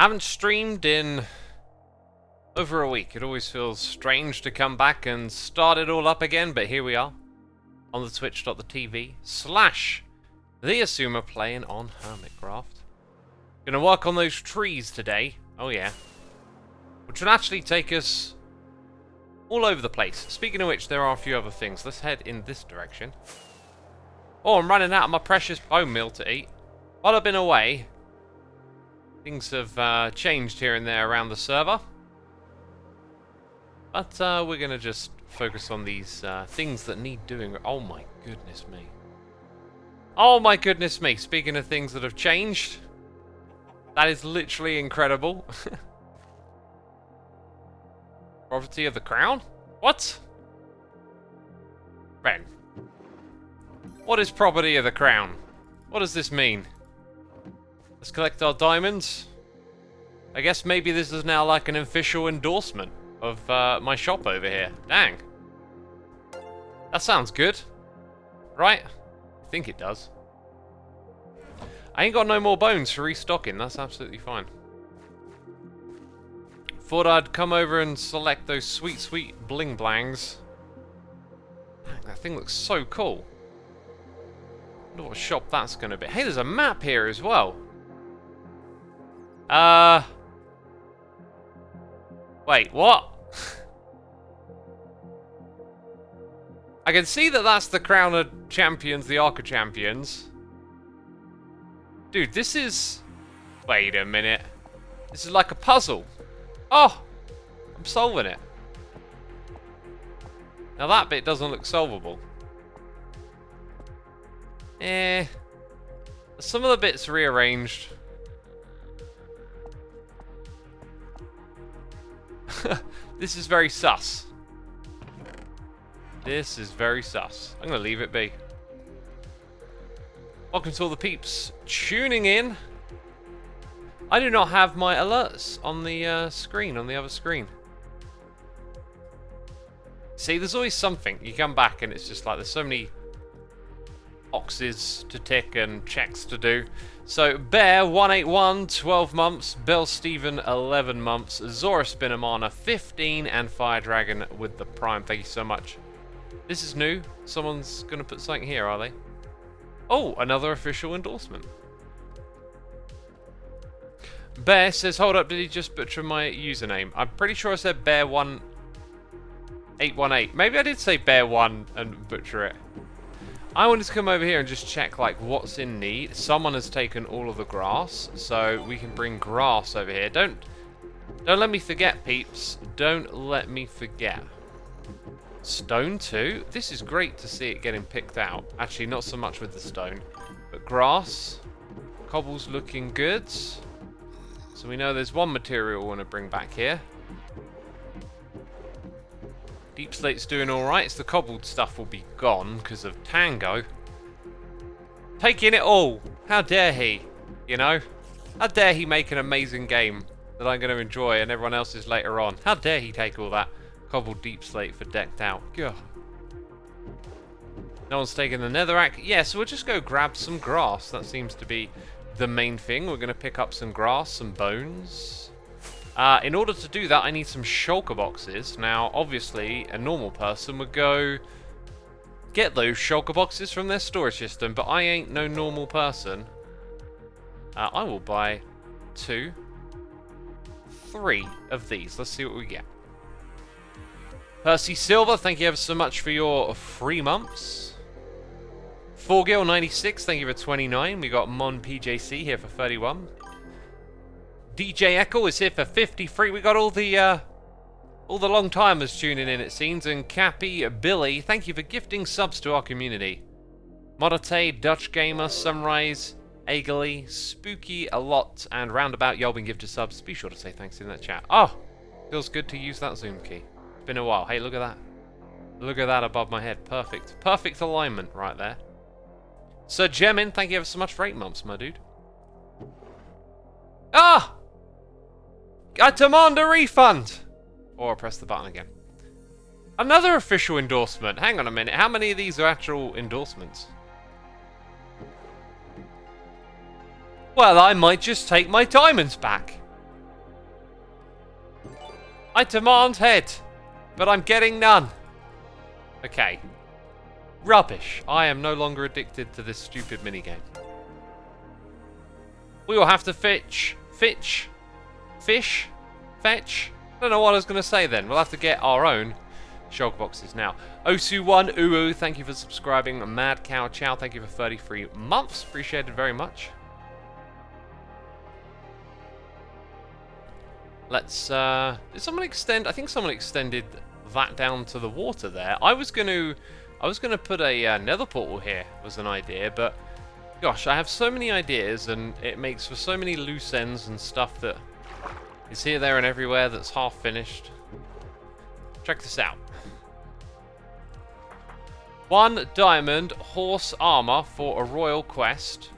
I haven't streamed in over a week. It always feels strange to come back and start it all up again, but here we are on the twitch.tv/ the Xisuma playing on Hermitcraft. Gonna work on those trees today. Oh yeah. Which will actually take us all over the place. Speaking of which, there are a few other things. Let's head in this direction. Oh, I'm running out of my precious bone meal to eat. While I've been away, things have changed here and there around the server. But we're going to just focus on these things that need doing. Oh my goodness me. Oh my goodness me. Speaking of things that have changed, that is literally incredible. Property of the crown? What? Ben. What is property of the crown? What does this mean? Let's collect our diamonds. I guess maybe this is now like an official endorsement of my shop over here. Dang. That sounds good. Right? I think it does. I ain't got no more bones for restocking. That's absolutely fine. Thought I'd come over and select those sweet, sweet bling blangs. That thing looks so cool. I wonder what shop that's going to be. Hey, there's a map here as well. Wait, what? I can see that that's the Crown of Champions, the Arca Champions. Dude, this is... Wait a minute. This is like a puzzle. Oh! I'm solving it. Now that bit doesn't look solvable. Some of the bits rearranged. This is very sus. This is very sus. I'm going to leave it be. Welcome to all the peeps tuning in. I do not have my alerts on the screen, on the other screen. See, there's always something. You come back and it's just like there's so many boxes to tick and checks to do. So, Bear 181, 12 months. Bell Steven, 11 months. Zora Spinamana, 15. And Fire Dragon with the Prime. Thank you so much. This is new. Someone's going to put something here, are they? Oh, another official endorsement. Bear says, hold up, did he just butcher my username? I'm pretty sure I said Bear1818. Maybe I did say Bear1 and butcher it. I wanted to come over here and just check like what's in need. Someone has taken all of the grass, so we can bring grass over here. Don't let me forget, peeps. Don't let me forget. Stone too. This is great to see it getting picked out. Actually, not so much with the stone, but grass. Cobble's looking good. So we know there's one material we want to bring back here. Deep Slate's doing alright. It's the cobbled stuff will be gone because of Tango. Taking it all. How dare he? You know? How dare he make an amazing game that I'm going to enjoy and everyone else is later on? How dare he take all that cobbled Deep Slate for decked out? Gah. No one's taking the netherrack. Yeah, so we'll just go grab some grass. That seems to be the main thing. We're going to pick up some grass, some bones. In order to do that, I need some shulker boxes. Now, obviously, a normal person would go get those shulker boxes from their storage system, but I ain't no normal person. I will buy 2, 3 of these. Let's see what we get. Percy Silver, thank you ever so much for your 3 months. 4Gil96, thank you for 29. We got Mon PJC here for 31. DJ Echo is here for 53. We got all the long timers tuning in, it seems. And Cappy, Billy, thank you for gifting subs to our community. Modate, Dutch Gamer, Sunrise, Aegally, Spooky a lot, and Roundabout, y'all been gifted subs. Be sure to say thanks in that chat. Oh, feels good to use that zoom key. It's been a while. Hey, look at that. Look at that above my head. Perfect. Perfect alignment right there. Sir Jemin, thank you ever so much for 8 months, my dude. Ah! I demand a refund! Or I press the button again. Another official endorsement. Hang on a minute. How many of these are actual endorsements? Well, I might just take my diamonds back. I demand head, but I'm getting none. Okay. Rubbish. I am no longer addicted to this stupid minigame. We will have to fetch. I don't know what I was going to say then. We'll have to get our own shulker boxes now. Osu1 Uwu, thank you for subscribing. Mad Cow Chow, thank you for 33 months. Appreciated very much. Let's, did someone extend, I think someone extended that down to the water there. I was gonna put a nether portal here, was an idea, but gosh, I have so many ideas and it makes for so many loose ends and stuff that is here, there and everywhere that's half finished. Check this out. 1 diamond horse armor for a royal quest.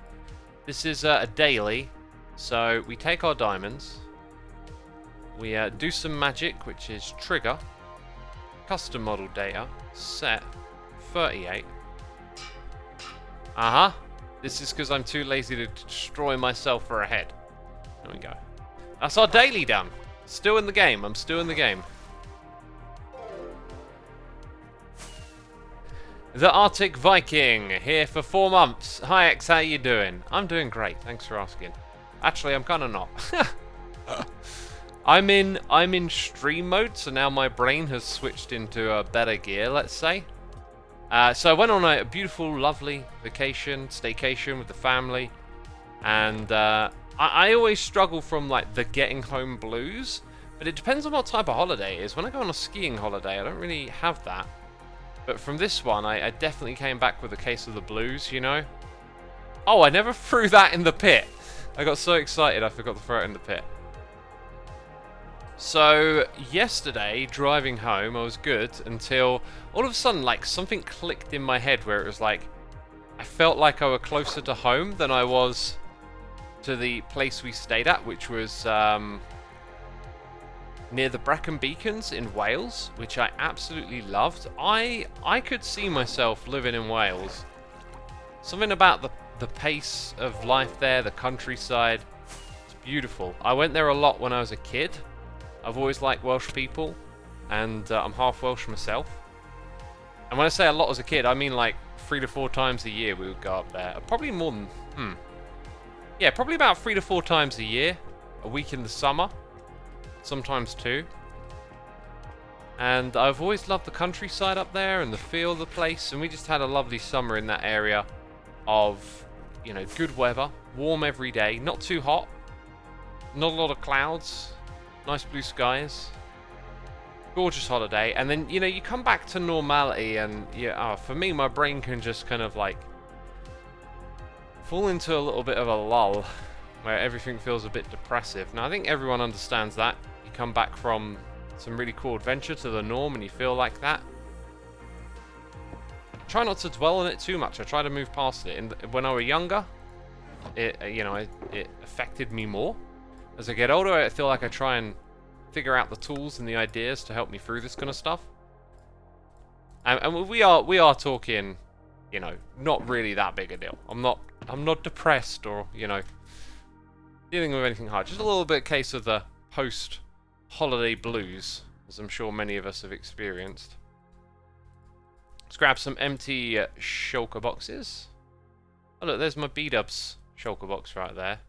This is a daily, so we take our diamonds. We do some magic, which is trigger, custom model data, set, 38. This is because I'm too lazy to destroy myself for a head. There we go. That's our daily done. Still in the game. I'm still in the game. The Arctic Viking here for 4 months. Hi X, how you doing? I'm doing great. Thanks for asking. Actually, I'm kind of not. I'm in stream mode, so now my brain has switched into a better gear, let's say. So I went on a beautiful, lovely vacation, staycation with the family, and I always struggle from like the getting home blues, but it depends on what type of holiday it is. When I go on a skiing holiday, I don't really have that, but from this one, I definitely came back with a case of the blues, you know? Oh, I never threw that in the pit. I got so excited I forgot to throw it in the pit. So, yesterday, driving home, I was good until all of a sudden, like, something clicked in my head where it was like, I felt like I was closer to home than I was to the place we stayed at, which was near the Brecon Beacons in Wales, which I absolutely loved. I could see myself living in Wales. Something about the pace of life there, the countryside, it's beautiful. I went there a lot when I was a kid. I've always liked Welsh people, and I'm half Welsh myself. And when I say a lot as a kid, I mean like 3 to 4 times a year we would go up there. Probably more than, yeah, probably about 3 to 4 times a year. A week in the summer, sometimes 2. And I've always loved the countryside up there and the feel of the place. And we just had a lovely summer in that area of, you know, good weather, warm every day, not too hot, not a lot of clouds. Nice blue skies. Gorgeous holiday. And then, you know, you come back to normality and, yeah, for me, my brain can just kind of like fall into a little bit of a lull where everything feels a bit depressive. Now, I think everyone understands that. You come back from some really cool adventure to the norm and you feel like that. Try not to dwell on it too much. I try to move past it. And when I was younger, it affected me more. As I get older, I feel like I try and figure out the tools and the ideas to help me through this kind of stuff. And we are talking, you know, not really that big a deal. I'm not depressed or, you know, dealing with anything hard. Just a little bit case of the post-holiday blues, as I'm sure many of us have experienced. Let's grab some empty shulker boxes. Oh look, there's my B-dubs shulker box right there.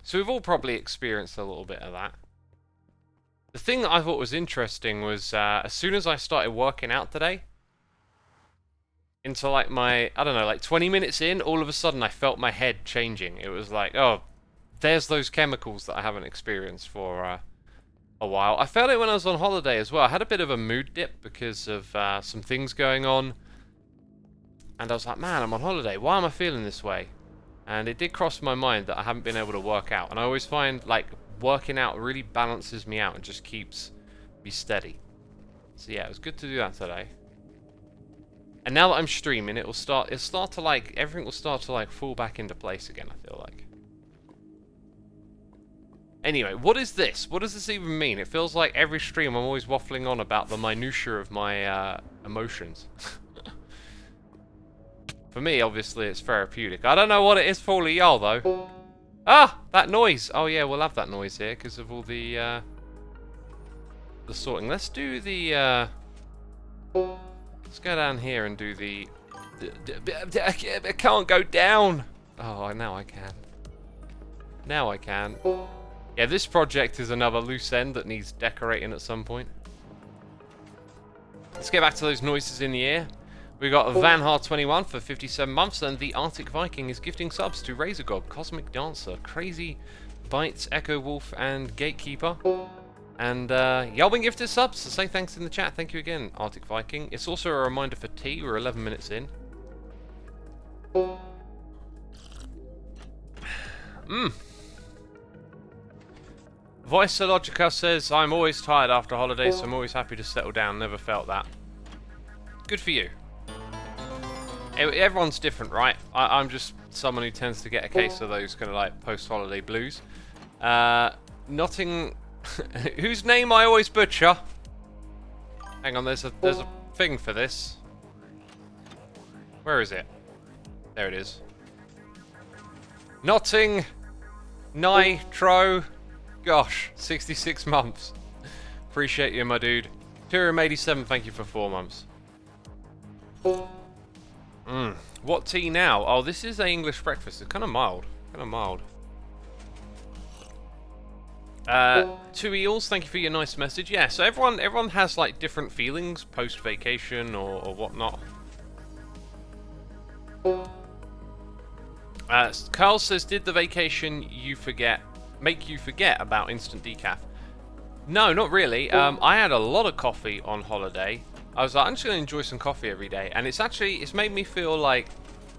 So we've all probably experienced a little bit of that. The thing that I thought was interesting was as soon as I started working out today, into like my, I don't know, like 20 minutes in, all of a sudden I felt my head changing. It was like, oh, there's those chemicals that I haven't experienced for a while. I felt it when I was on holiday as well. I had a bit of a mood dip because of some things going on. And I was like, man, I'm on holiday. Why am I feeling this way? And it did cross my mind that I haven't been able to work out. And I always find, like, working out really balances me out and just keeps me steady. So yeah, it was good to do that today. And now that I'm streaming, it'll start to, like, everything will start to, like, fall back into place again, I feel like. Anyway, what is this? What does this even mean? It feels like every stream I'm always waffling on about the minutiae of my emotions. For me, obviously, it's therapeutic. I don't know what it is for all of y'all, though. Ah! That noise! Oh, yeah, we'll have that noise here because of all the the sorting. Let's do the, let's go down here and do the, I can't go down! Oh, now I can. Now I can. Yeah, this project is another loose end that needs decorating at some point. Let's get back to those noises in the air. We got Vanhar21 for 57 months, and the Arctic Viking is gifting subs to Razorgob, Cosmic Dancer, Crazy Bites, Echo Wolf, and Gatekeeper. And y'all been gifted subs, so say thanks in the chat. Thank you again, Arctic Viking. It's also a reminder for tea. We're 11 minutes in. Voiceologica says, I'm always tired after holidays, so I'm always happy to settle down. Never felt that. Good for you. Everyone's different, right? I'm just someone who tends to get a case of those kind of like post-holiday blues. Notting... whose name I always butcher? Hang on, there's a thing for this. Where is it? There it is. Notting... Nitro... Gosh, 66 months. Appreciate you, my dude. Turum87, thank you for 4 months. What tea now? Oh, this is a English breakfast. It's kind of mild. Two Eels, thank you for your nice message. Yeah, so everyone has like different feelings post-vacation or whatnot. Carl says, did the vacation make you forget about instant decaf? No, not really. I had a lot of coffee on holiday. I was like, I'm just going to enjoy some coffee every day. And it's made me feel like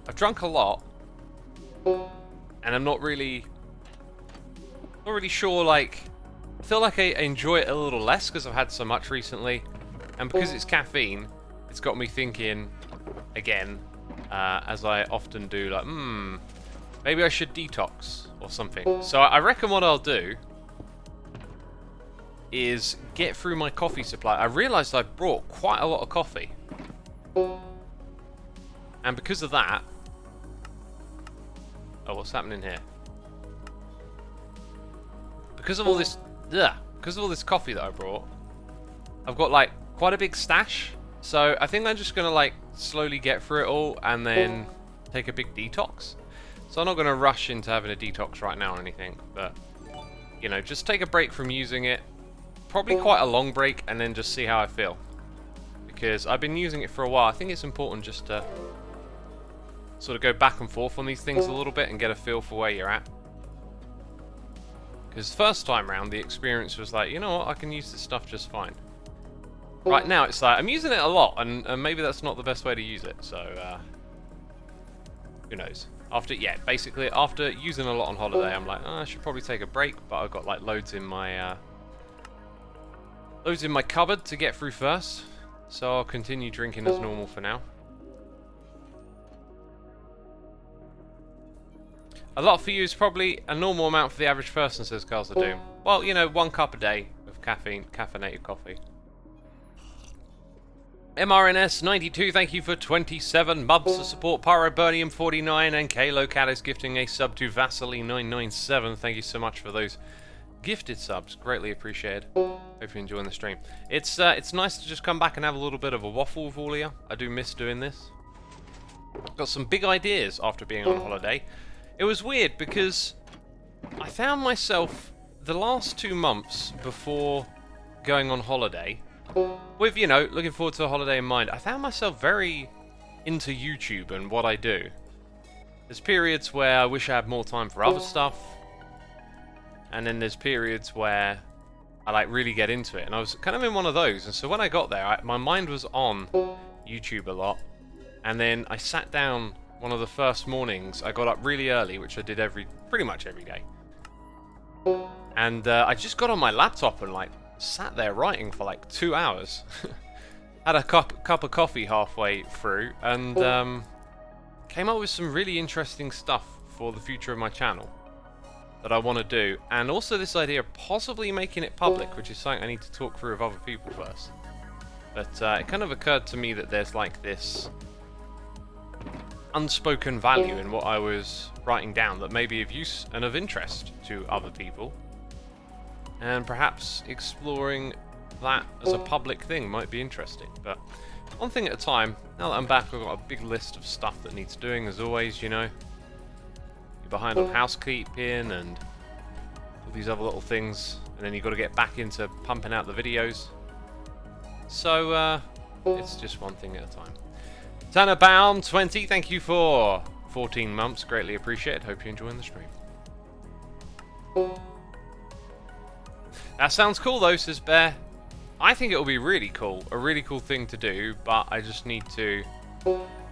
I've drunk a lot. And I'm not really sure, like, I feel like I enjoy it a little less because I've had so much recently. And because it's caffeine, it's got me thinking again, as I often do, like, maybe I should detox or something. So I reckon what I'll do is get through my coffee supply. I realised I brought quite a lot of coffee. And because of that... Oh, what's happening here? Because of all this... because of all this coffee that I brought, I've got, like, quite a big stash. So I think I'm just going to, like, slowly get through it all and then take a big detox. So I'm not going to rush into having a detox right now or anything. But, you know, just take a break from using it. Probably quite a long break, and then just see how I feel. Because I've been using it for a while. I think it's important just to sort of go back and forth on these things a little bit and get a feel for where you're at. Because first time round, the experience was like, you know what, I can use this stuff just fine. Right now, it's like, I'm using it a lot, and maybe that's not the best way to use it, so, who knows. Basically, after using a lot on holiday, I'm like, I should probably take a break, but I've got, like, loads in my cupboard to get through first, so I'll continue drinking as normal for now. A lot for you is probably a normal amount for the average person, says Carls of Doom. Well, you know, 1 cup a day of caffeinated coffee. MRNS92, thank you for 27 months of support. Pyroburnium49 and Kalocat is gifting a sub to Vasily997. Thank you so much for those gifted subs, greatly appreciated. Hope you're enjoying the stream. It's nice to just come back and have a little bit of a waffle with all of you. I do miss doing this. Got some big ideas after being on holiday. It was weird because I found myself the last 2 months before going on holiday, with, you know, looking forward to a holiday in mind, I found myself very into YouTube and what I do. There's periods where I wish I had more time for other stuff. And then there's periods where I like really get into it, and I was kind of in one of those. And so when I got there, my mind was on YouTube a lot. And then I sat down one of the first mornings. I got up really early, which I did pretty much every day. And I just got on my laptop and like sat there writing for like 2 hours. Had a cup of coffee halfway through, and came up with some really interesting stuff for the future of my channel that I want to do, and also this idea of possibly making it public, which is something I need to talk through with other people first. But it kind of occurred to me that there's like this unspoken value in what I was writing down that may be of use and of interest to other people, and perhaps exploring that as a public thing might be interesting. But one thing at a time. Now that I'm back, I've got a big list of stuff that needs doing, as always, you know. You're behind on housekeeping and all these other little things, and then you've got to get back into pumping out the videos. So, it's just one thing at a time. Tanner Baum 20, thank you for 14 months, greatly appreciated. Hope you're enjoying the stream. That sounds cool though, says Bear. I think it will be really cool, a really cool thing to do, but I just need to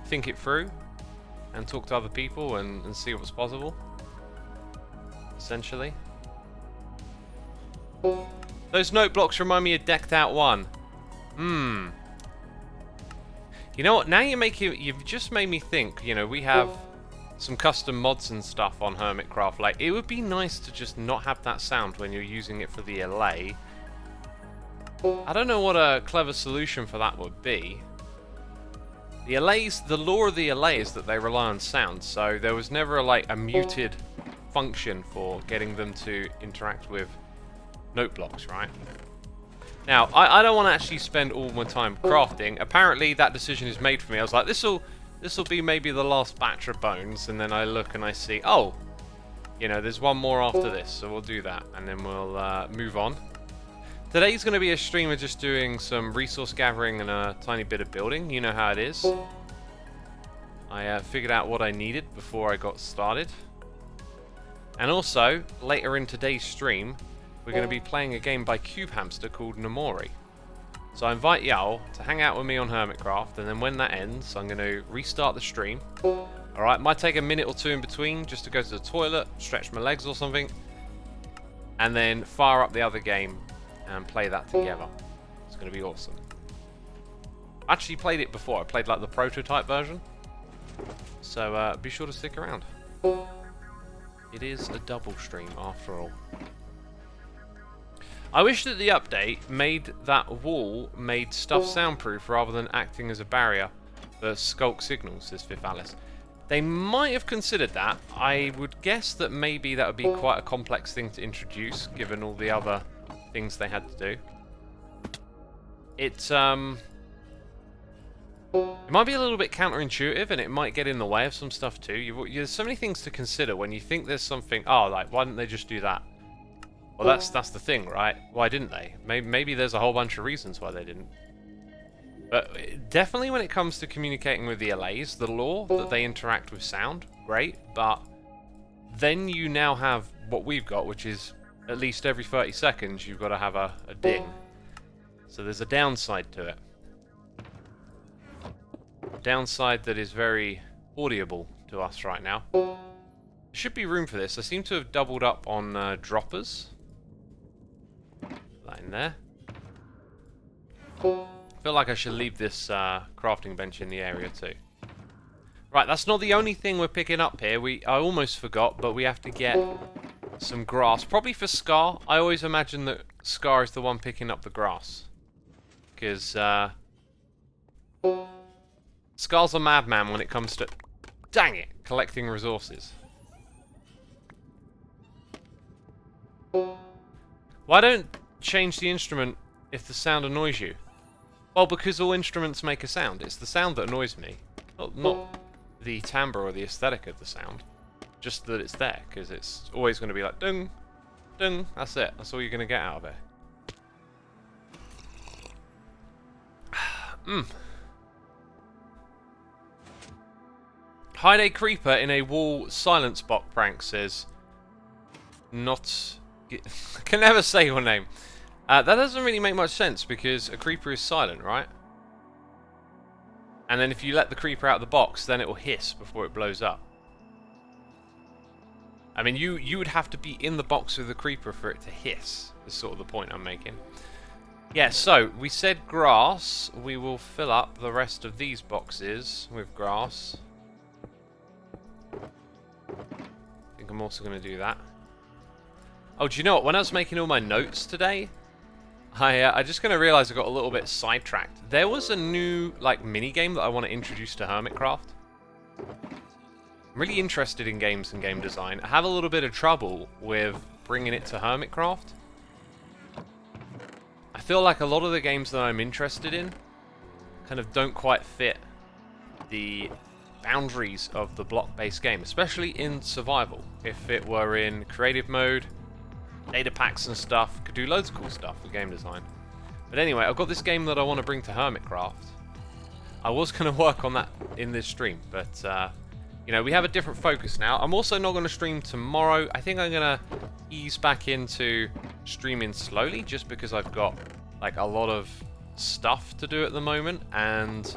think it through and talk to other people and see what's possible, essentially. Those note blocks remind me of Decked Out 1. You know what, now you've just made me think, you know, we have some custom mods and stuff on Hermitcraft. Like, it would be nice to just not have that sound when you're using it for the LA. I don't know what a clever solution for that would be. The LAs, the lore of the LA is that they rely on sound, so there was never a muted function for getting them to interact with note blocks, right? Now, I don't want to actually spend all my time crafting. Apparently, that decision is made for me. I was like, this will be maybe the last batch of bones, and then I look and I see, oh, you know, there's one more after this, so we'll do that, and then we'll move on. Today's going to be a stream of just doing some resource gathering and a tiny bit of building. You know how it is. I figured out what I needed before I got started. And also, later in today's stream, we're going to be playing a game by Cube Hamster called Nomori. So I invite y'all to hang out with me on Hermitcraft, and then when that ends, I'm going to restart the stream. Alright, might take a minute or two in between just to go to the toilet, stretch my legs or something, and then fire up the other game and play that together. It's going to be awesome. I actually played it before. I played like the prototype version. So be sure to stick around. It is a double stream after all. I wish that the update made that wall made stuff soundproof rather than acting as a barrier for skulk signals, says Fifth Alice. They might have considered that. I would guess that maybe that would be quite a complex thing to introduce, given all the other things they had to do. It might be a little bit counterintuitive, and it might get in the way of some stuff too. There's so many things to consider when you think there's something. Oh, like why didn't they just do that? Well, that's the thing, right? Why didn't they? Maybe there's a whole bunch of reasons why they didn't. But definitely when it comes to communicating with the LAs, the lore that they interact with sound, great. But then you now have what we've got, which is at least every 30 seconds you've got to have a ding. So there's a downside to it. A downside that is very audible to us right now. There should be room for this. I seem to have doubled up on droppers. That in there. I feel like I should leave this crafting bench in the area too. Right, that's not the only thing we're picking up here. I almost forgot, but we have to get some grass. Probably for Scar. I always imagine that Scar is the one picking up the grass. Because Scar's a madman when it comes to, dang it, collecting resources. Why don't change the instrument if the sound annoys you? Well, because all instruments make a sound. It's the sound that annoys me. Not the timbre or the aesthetic of the sound. Just that it's there, because it's always going to be like, dung, dung, that's it. That's all you're going to get out of it. Hide a creeper in a wall silence bot prank, says not... I can never say your name. That doesn't really make much sense, because a creeper is silent, right? And then if you let the creeper out of the box, then it will hiss before it blows up. I mean, you would have to be in the box with the creeper for it to hiss, is sort of the point I'm making. Yeah, so, we said grass. We will fill up the rest of these boxes with grass. I think I'm also going to do that. Oh, do you know what? When I was making all my notes today, I just going to realize I got a little bit sidetracked. There was a new, like, mini-game that I want to introduce to Hermitcraft. I'm really interested in games and game design. I have a little bit of trouble with bringing it to Hermitcraft. I feel like a lot of the games that I'm interested in kind of don't quite fit the boundaries of the block-based game, especially in survival. If it were in creative mode, data packs and stuff, could do loads of cool stuff with game design. But anyway, I've got this game that I want to bring to Hermitcraft. I was going to work on that in this stream, but you know, we have a different focus now. I'm also not going to stream tomorrow. I think I'm going to ease back into streaming slowly, just because I've got like a lot of stuff to do at the moment. And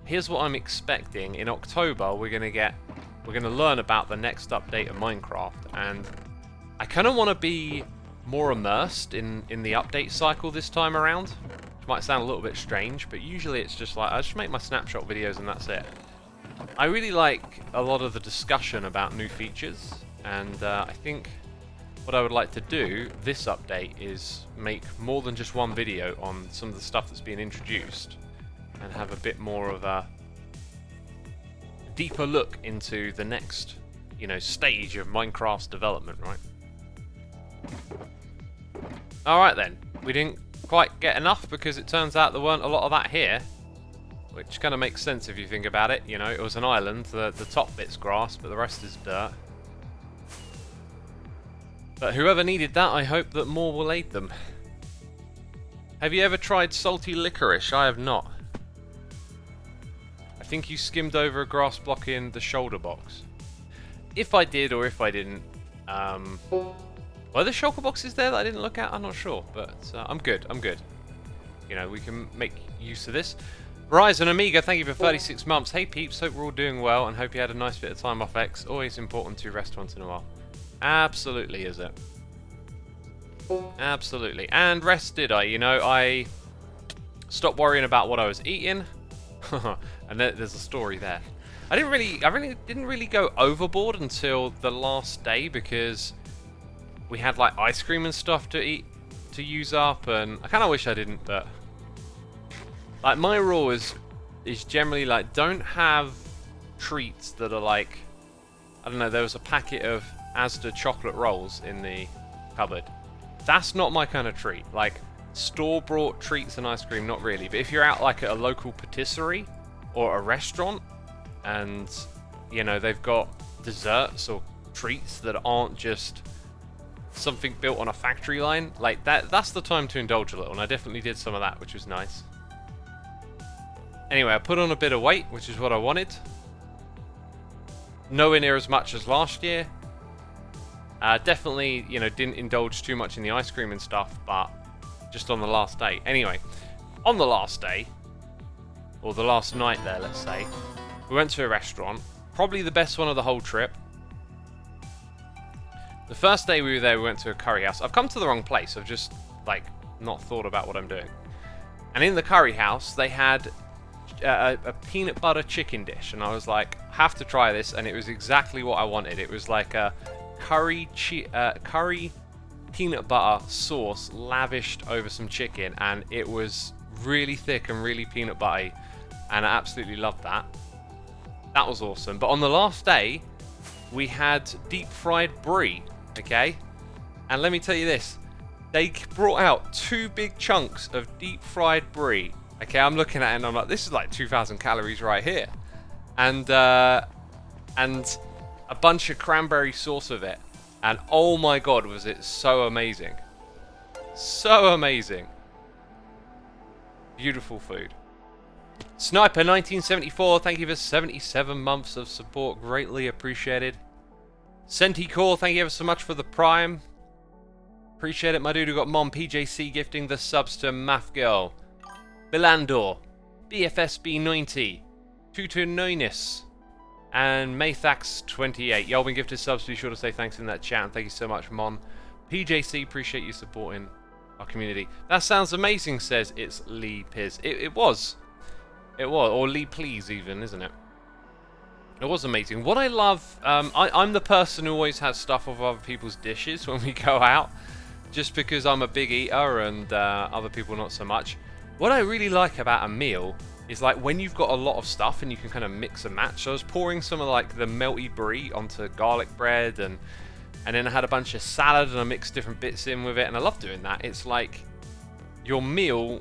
here's what I'm expecting. In October, we're going to learn about the next update of Minecraft, and I kind of want to be more immersed in the update cycle this time around. Which might sound a little bit strange, but usually it's just like I just make my snapshot videos and that's it. I really like a lot of the discussion about new features, and I think what I would like to do this update is make more than just one video on some of the stuff that's been introduced, and have a bit more of a deeper look into the next, you know, stage of Minecraft's development, right? Alright then, we didn't quite get enough because it turns out there weren't a lot of that here. Which kind of makes sense if you think about it. You know, it was an island, the top bit's grass, but the rest is dirt. But whoever needed that, I hope that more will aid them. Have you ever tried salty licorice? I have not. I think you skimmed over a grass block in the shoulder box. If I did or if I didn't, were there shulker boxes there that I didn't look at? I'm not sure, but I'm good. I'm good. You know, we can make use of this. Verizon Amiga, thank you for 36 months. Hey peeps, hope we're all doing well and hope you had a nice bit of time off X. Always important to rest once in a while. Absolutely, is it? Absolutely. And rest did I? You know, I stopped worrying about what I was eating. And there's a story there. I didn't really go overboard until the last day because we had like ice cream and stuff to eat, to use up, and I kind of wish I didn't, but like my rule is generally like don't have treats that are like, I don't know, there was a packet of Asda chocolate rolls in the cupboard. That's not my kind of treat. Like store-bought treats and ice cream, not really. But if you're out like at a local patisserie or a restaurant and you know they've got desserts or treats that aren't just something built on a factory line, like that's the time to indulge a little, and I definitely did some of that, which was nice. Anyway, I put on a bit of weight, which is what I wanted. Nowhere near as much as last year. Definitely, you know, didn't indulge too much in the ice cream and stuff, but just on the last day. Anyway, on the last day, or the last night there, let's say, we went to a restaurant. Probably the best one of the whole trip. The first day we were there, we went to a curry house. I've come to the wrong place. I've just, like, not thought about what I'm doing. And in the curry house, they had a peanut butter chicken dish, and I was like, have to try this, and it was exactly what I wanted. It was like a curry peanut butter sauce lavished over some chicken, and it was really thick and really peanut buttery, and I absolutely loved that. That was awesome. But on the last day, we had deep fried brie, okay? And let me tell you this, they brought out 2 big chunks of deep fried brie. Okay, I'm looking at it and I'm like, this is like 2,000 calories right here. And a bunch of cranberry sauce of it. And oh my god, was it so amazing. So amazing. Beautiful food. Sniper 1974, thank you for 77 months of support. Greatly appreciated. Centicore, thank you ever so much for the Prime. Appreciate it, my dude. We got Mom PJC gifting the subs to Math Girl. Bilandor, BFSB90, Tutunoinus, and Maythax28. Y'all been gifted subs, be sure to say thanks in that chat, and thank you so much, Mon. PJC, appreciate you supporting our community. That sounds amazing, says it's Lee Piz. It was. It was, or Lee Please even, isn't it? It was amazing. What I love, I'm the person who always has stuff of other people's dishes when we go out, just because I'm a big eater and other people not so much. What I really like about a meal is like when you've got a lot of stuff and you can kind of mix and match. So I was pouring some of like the melty brie onto garlic bread, and then I had a bunch of salad and I mixed different bits in with it, and I love doing that. It's like your meal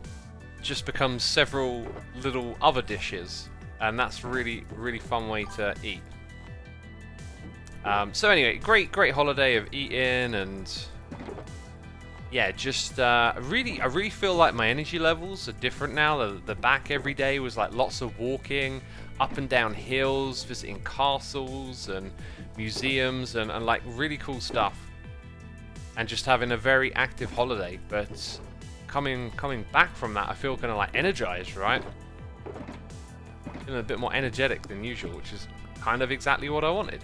just becomes several little other dishes, and that's really, really fun way to eat. So anyway, great holiday of eating, and yeah, just I really feel like my energy levels are different now. The back every day was like lots of walking up and down hills, visiting castles and museums and like really cool stuff, and just having a very active holiday. But coming back from that, I feel kind of like energized, right? Feeling a bit more energetic than usual, which is kind of exactly what I wanted.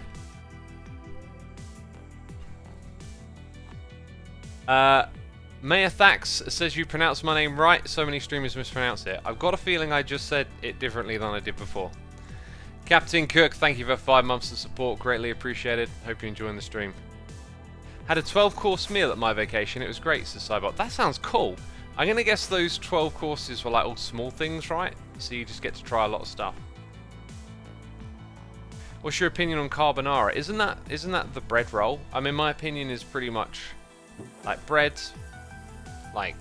Maya Thax says you pronounce my name right. So many streamers mispronounce it. I've got a feeling I just said it differently than I did before. Captain Cook, thank you for 5 months of support. Greatly appreciated. Hope you're enjoying the stream. Had a 12-course meal at my vacation. It was great, says Cybot. That sounds cool. I'm going to guess those 12 courses were like all small things, right? So you just get to try a lot of stuff. What's your opinion on carbonara? Isn't that the bread roll? I mean, my opinion is pretty much like bread, like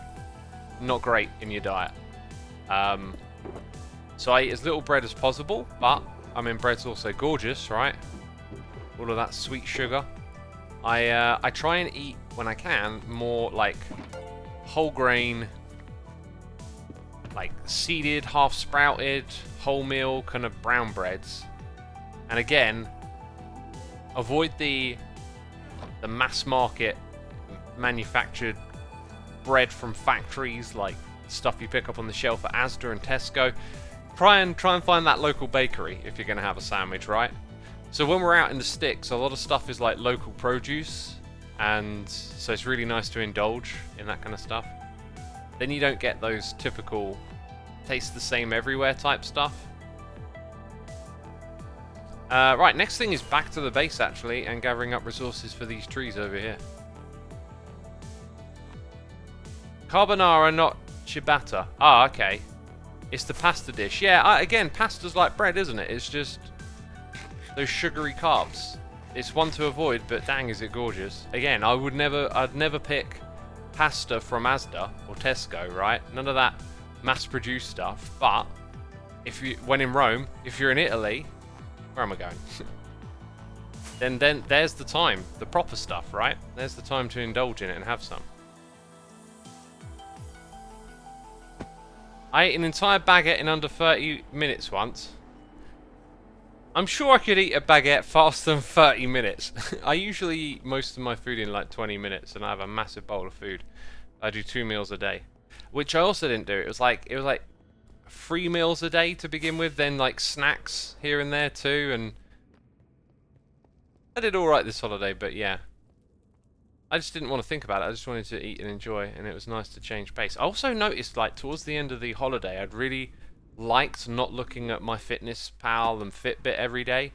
not great in your diet. So I eat as little bread as possible, but I mean, bread's also gorgeous, right? All of that sweet sugar. I try and eat, when I can, more like whole grain, like seeded, half sprouted, wholemeal kind of brown breads. And again, avoid the mass market manufactured bread from factories, like stuff you pick up on the shelf at Asda and Tesco. Try and find that local bakery if you're going to have a sandwich, right? So when we're out in the sticks, a lot of stuff is like local produce, and so it's really nice to indulge in that kind of stuff. Then you don't get those typical taste the same everywhere type stuff. Right, next thing is back to the base actually, and gathering up resources for these trees over here. Carbonara, not ciabatta. Ah, okay. It's the pasta dish. Yeah, again, pasta's like bread, isn't it? It's just those sugary carbs. It's one to avoid, but dang, is it gorgeous. Again, I'd never pick pasta from Asda or Tesco, right? None of that mass-produced stuff. But when in Rome, if you're in Italy, where am I going? then there's the time, the proper stuff, right? There's the time to indulge in it and have some. I ate an entire baguette in under 30 minutes once. I'm sure I could eat a baguette faster than 30 minutes. I usually eat most of my food in like 20 minutes, and I have a massive bowl of food. I do 2 meals a day, which I also didn't do. It was like 3 meals a day to begin with, then like snacks here and there too, and I did all right this holiday. But yeah, I just didn't want to think about it. I just wanted to eat and enjoy, and it was nice to change pace. I also noticed, like, towards the end of the holiday, I'd really liked not looking at my FitnessPal and Fitbit every day.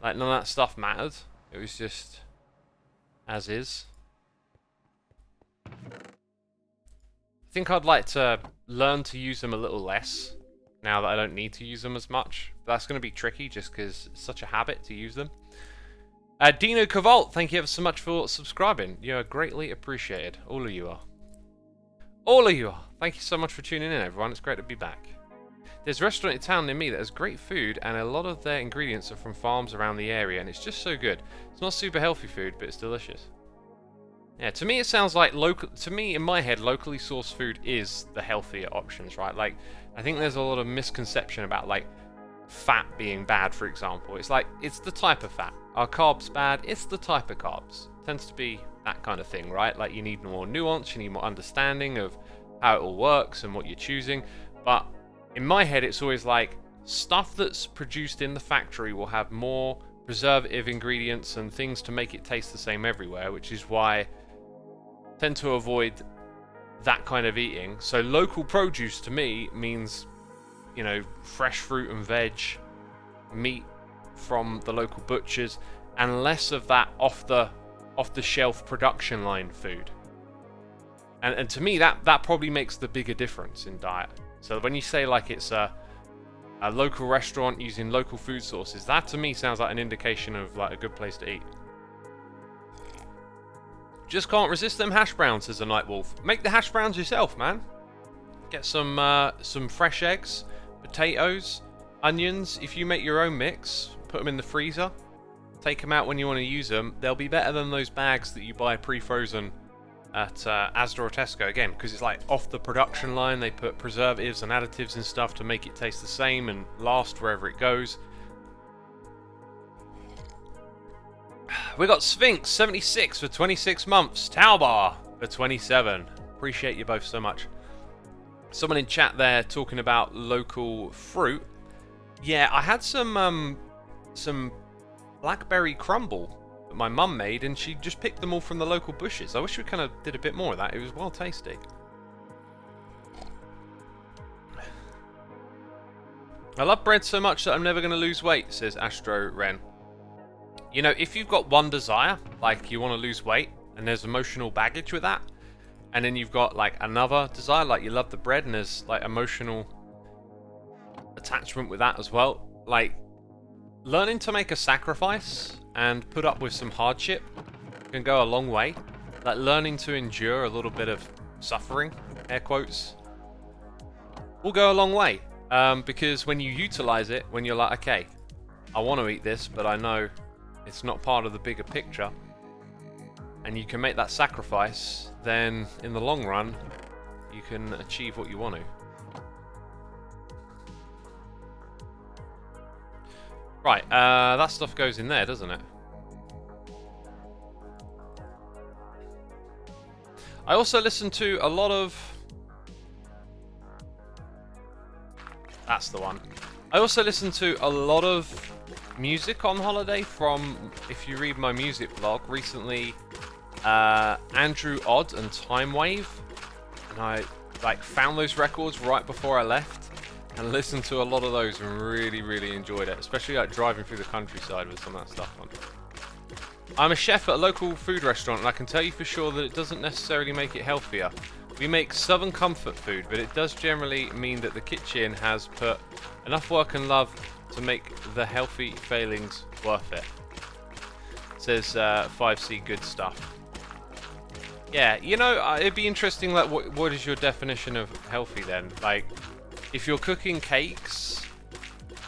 Like, none of that stuff mattered. It was just as is. I think I'd like to learn to use them a little less now that I don't need to use them as much. But that's going to be tricky just because it's such a habit to use them. Dino Cavalt, thank you ever so much for subscribing. You are greatly appreciated. All of you are. All of you are. Thank you so much for tuning in, everyone. It's great to be back. There's a restaurant in town near me that has great food, and a lot of their ingredients are from farms around the area, and it's just so good. It's not super healthy food, but it's delicious. Yeah, to me it sounds like to me, in my head, locally sourced food is the healthier options, right? Like, I think there's a lot of misconception about, like, fat being bad, for example. It's like, it's the type of fat. Are carbs bad? It's the type of carbs. It tends to be that kind of thing, right? Like, you need more nuance, you need more understanding of how it all works and what you're choosing. But in my head, it's always like, stuff that's produced in the factory will have more preservative ingredients and things to make it taste the same everywhere, which is why I tend to avoid that kind of eating. So local produce to me means, you know, fresh fruit and veg, meat from the local butchers, and less of that off the shelf production line food. And to me, that probably makes the bigger difference in diet. So when you say like it's a local restaurant using local food sources, that to me sounds like an indication of like a good place to eat. Just can't resist them hash browns, says a night wolf. Make the hash browns yourself, man. Get some fresh eggs, potatoes, onions. If you make your own mix, put them in the freezer. Take them out when you want to use them. They'll be better than those bags that you buy pre-frozen at Asda or Tesco, again, because it's like off the production line. They put preservatives and additives and stuff to make it taste the same and last wherever it goes. We got Sphinx 76 for 26 months, Taubar for 27. Appreciate you both so much. Someone in chat there talking about local fruit. Yeah, I had some blackberry crumble that my mum made, and she just picked them all from the local bushes. I wish we kind of did a bit more of that. It was well tasty. I love bread so much that I'm never going to lose weight, says Astro Ren. You know, if you've got one desire, like you want to lose weight, and there's emotional baggage with that, and then you've got like another desire, like you love the bread, and there's like emotional attachment with that as well, like learning to make a sacrifice and put up with some hardship can go a long way. Like learning to endure a little bit of suffering, air quotes, will go a long way. Because when you utilize it, when you're like, okay, I want to eat this, but I know it's not part of the bigger picture, and you can make that sacrifice, then in the long run, you can achieve what you want to. Right, that stuff goes in there, doesn't it? I also listen to a lot of... That's the one. I also listen to a lot of music on holiday from, if you read my music blog, recently Andrew Odd and Time Wave. And I like found those records right before I left and listened to a lot of those and really enjoyed it, especially like driving through the countryside with some of that stuff on. I'm a chef at a local food restaurant, and I can tell you for sure that it doesn't necessarily make it healthier. We make southern comfort food, but it does generally mean that the kitchen has put enough work and love to make the healthy failings worth it. Says 5C Good Stuff. Yeah, you know, it'd be interesting, like, what is your definition of healthy then? Like, if you're cooking cakes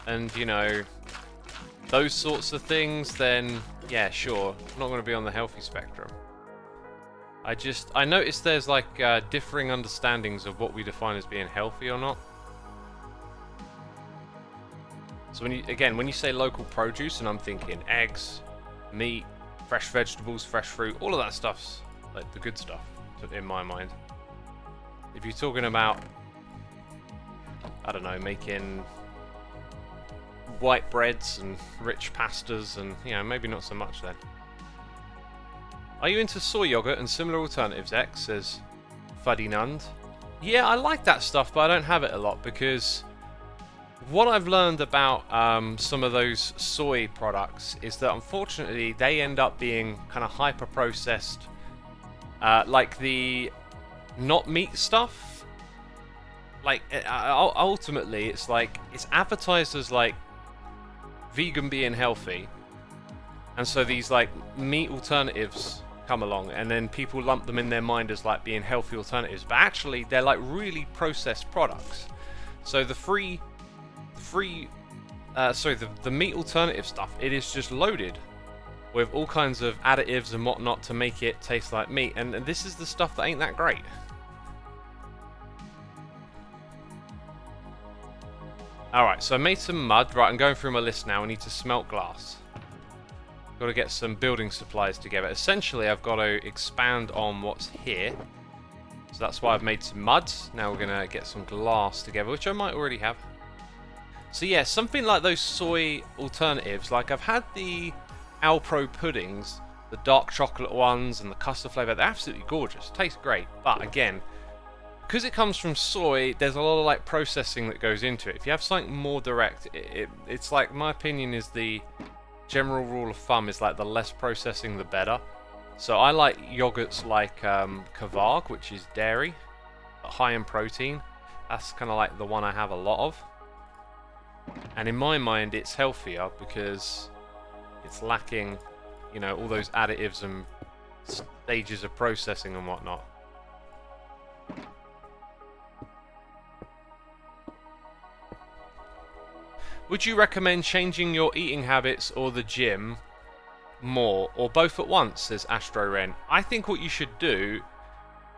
and, you know, those sorts of things, then yeah, sure, not going to be on the healthy spectrum. I noticed there's like differing understandings of what we define as being healthy or not. So when you say local produce, and I'm thinking eggs, meat, fresh vegetables, fresh fruit, all of that stuff's like the good stuff in my mind. If you're talking about, I don't know, making white breads and rich pastas, and you know, maybe not so much then. Are you into soy yogurt and similar alternatives, X, says Ferdinand? Yeah, I like that stuff, but I don't have it a lot, because what I've learned about some of those soy products is that unfortunately they end up being kind of hyper processed, like the not meat stuff. Like ultimately it's like it's advertised as like vegan being healthy, and so these like meat alternatives come along, and then people lump them in their mind as like being healthy alternatives, but actually they're like really processed products. So the meat alternative stuff, it is just loaded with all kinds of additives and whatnot to make it taste like meat, and this is the stuff that ain't that great. Alright, so I made some mud. Right, I'm going through my list now. I need to smelt glass. Got to get some building supplies together. Essentially, I've got to expand on what's here. So that's why I've made some mud. Now we're going to get some glass together, which I might already have. So yeah, something like those soy alternatives. Like I've had the Alpro puddings, the dark chocolate ones and the custard flavour. They're absolutely gorgeous. Taste great. But again, because it comes from soy, there's a lot of like processing that goes into it. If you have something more direct, it's like, my opinion is the general rule of thumb is like the less processing the better. So I like yogurts like Kvarg, which is dairy, but high in protein. That's kind of like the one I have a lot of. And in my mind, it's healthier because it's lacking, you know, all those additives and stages of processing and whatnot. Would you recommend changing your eating habits or the gym more, or both at once, says Astro Ren? I think what you should do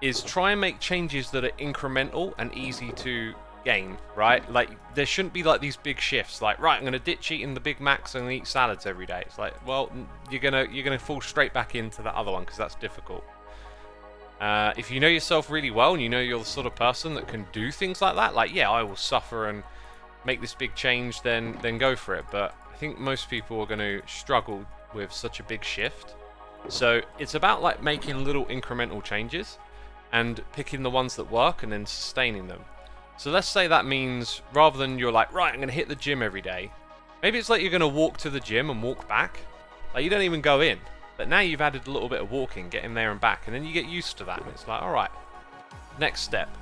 is try and make changes that are incremental and easy to gain, right? Like, there shouldn't be like these big shifts, like, right, I'm going to ditch eating the Big Macs and eat salads every day. It's like, well, you're gonna fall straight back into that other one, because that's difficult. If you know yourself really well and you know you're the sort of person that can do things like that, like, yeah, I will suffer and make this big change, then go for it. But I think most people are going to struggle with such a big shift. So it's about like making little incremental changes and picking the ones that work and then sustaining them. So let's say that means, rather than you're like, right, I'm going to hit the gym every day, maybe it's like you're going to walk to the gym and walk back. Like, you don't even go in, but now you've added a little bit of walking, getting there and back, and then you get used to that, and it's like, alright, next step,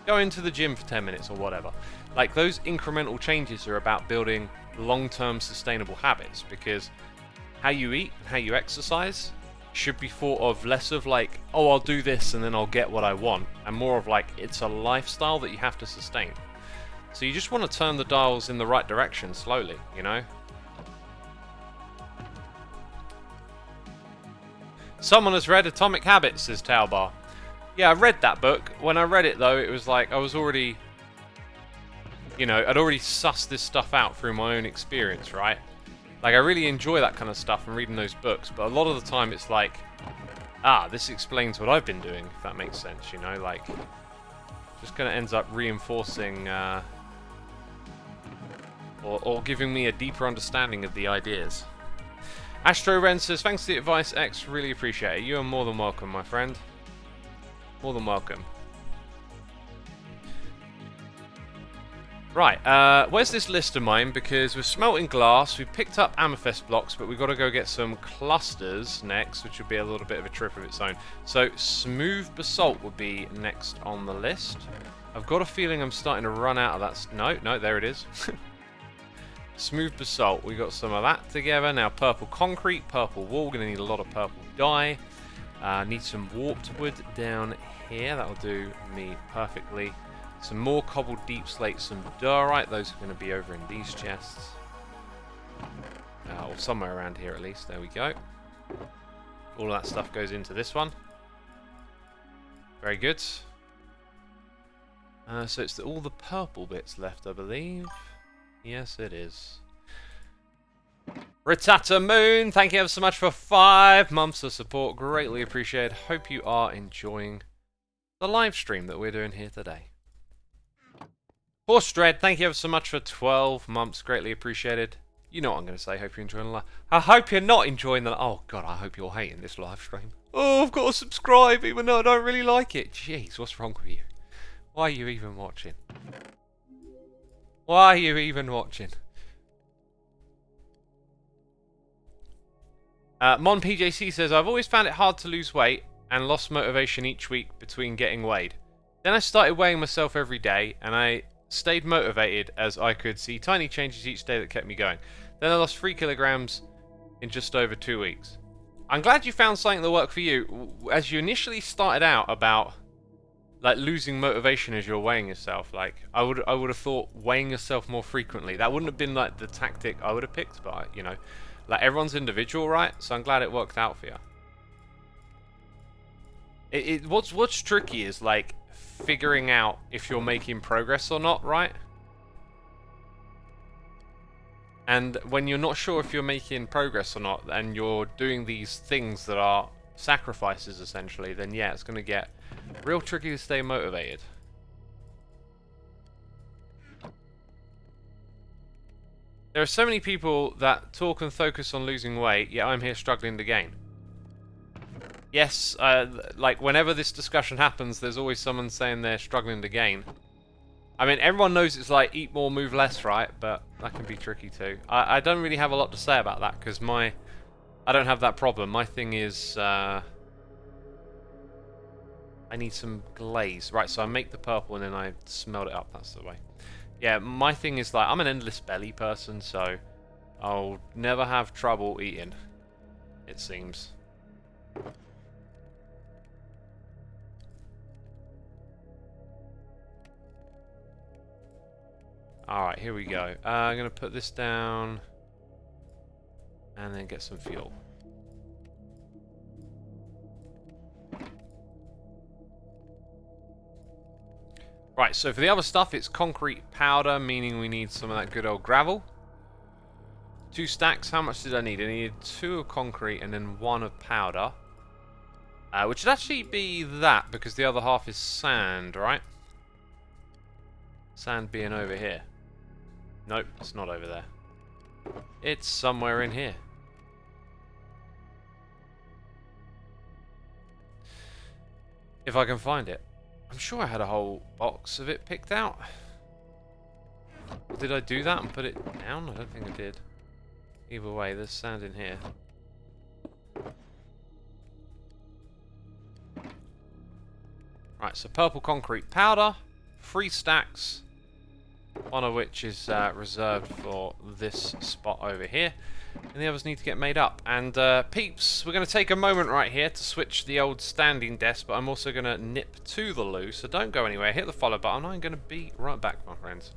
go into the gym for 10 minutes or whatever. Like, those incremental changes are about building long-term sustainable habits, because how you eat and how you exercise should be thought of less of like, oh, I'll do this and then I'll get what I want, and more of like, it's a lifestyle that you have to sustain. So you just want to turn the dials in the right direction slowly, you know? Someone has read Atomic Habits, says Talbar. Yeah, I read that book. When I read it though, it was like I was already, you know, I'd already sussed this stuff out through my own experience, right? Like, I really enjoy that kind of stuff and reading those books, but a lot of the time it's like, this explains what I've been doing, if that makes sense, you know? Like, just kind of ends up reinforcing, or giving me a deeper understanding of the ideas. Astro Ren says, thanks for the advice, X, really appreciate it. You are more than welcome, my friend. More than welcome. Right, where's this list of mine? Because we're smelting glass, we've picked up amethyst blocks, but we've got to go get some clusters next, which would be a little bit of a trip of its own. So, smooth basalt would be next on the list. I've got a feeling I'm starting to run out of that. No, there it is. Smooth basalt, we got some of that together. Now, purple concrete, purple wool, gonna need a lot of purple dye. Need some warped wood down here, that'll do me perfectly. Some more cobbled deep slate, some diorite. Those are going to be over in these chests. Or somewhere around here at least. There we go. All of that stuff goes into this one. Very good. So it's all the purple bits left, I believe. Yes, it is. Ritata Moon, thank you ever so much for 5 months of support. Greatly appreciated. Hope you are enjoying the live stream that we're doing here today. Horse Dread, thank you ever so much for 12 months. Greatly appreciated. You know what I'm going to say. Hope you're enjoying the live. I hope you're not enjoying the... Oh, God, I hope you're hating this live stream. Oh, I've got to subscribe even though I don't really like it. Jeez, what's wrong with you? Why are you even watching? Why are you even watching? Mon PJC says, I've always found it hard to lose weight and lost motivation each week between getting weighed. Then I started weighing myself every day and I stayed motivated as I could see tiny changes each day that kept me going. Then I lost 3 kilograms in just over 2 weeks. I'm glad you found something that worked for you. As you initially started out about like losing motivation as you're weighing yourself, like I would have thought weighing yourself more frequently. That wouldn't have been like the tactic I would have picked, but you know, like everyone's individual, right? So I'm glad it worked out for you. What's tricky is like figuring out if you're making progress or not, right? And when you're not sure if you're making progress or not, and you're doing these things that are sacrifices essentially, then yeah, it's going to get real tricky to stay motivated. There are so many people that talk and focus on losing weight, yet I'm here struggling to gain. Yes, like whenever this discussion happens, there's always someone saying they're struggling to gain. I mean, everyone knows it's like eat more, move less, right? But that can be tricky too. I don't really have a lot to say about that because I don't have that problem. My thing is, I need some glaze. Right, so I make the purple and then I smelt it up. That's the way. Yeah, my thing is like, I'm an endless belly person, so I'll never have trouble eating, it seems. Alright, here we go. I'm going to put this down and then get some fuel. Right, so for the other stuff, it's concrete powder, meaning we need some of that good old gravel. 2 stacks. How much did I need? I needed 2 of concrete and then 1 of powder. Which should actually be that, because the other half is sand, right? Sand being over here. Nope, it's not over there. It's somewhere in here. If I can find it. I'm sure I had a whole box of it picked out. Did I do that and put it down? I don't think I did. Either way, there's sand in here. Right, so purple concrete powder, 3 stacks, 1 of which is reserved for this spot over here, and the others need to get made up. And peeps, we're going to take a moment right here to switch the old standing desk, but I'm also going to nip to the loo, so don't go anywhere. Hit the follow button. I'm going to be right back, my friends.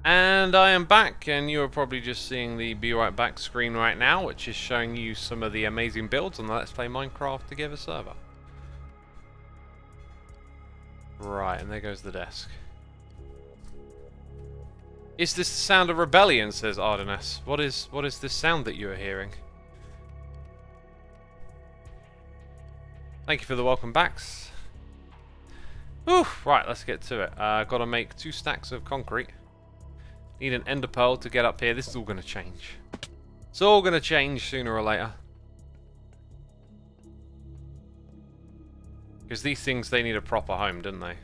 And I am back, and you are probably just seeing the Be Right Back screen right now, which is showing you some of the amazing builds on the Let's Play Minecraft Together server. Right, and there goes the desk. Is this the sound of rebellion, says Ardennes. What is this sound that you are hearing? Thank you for the welcome backs. Whew, right, let's get to it. Gotta make 2 stacks of concrete. Need an ender pearl to get up here. This is all going to change. It's all going to change sooner or later. Because these things, they need a proper home, don't they?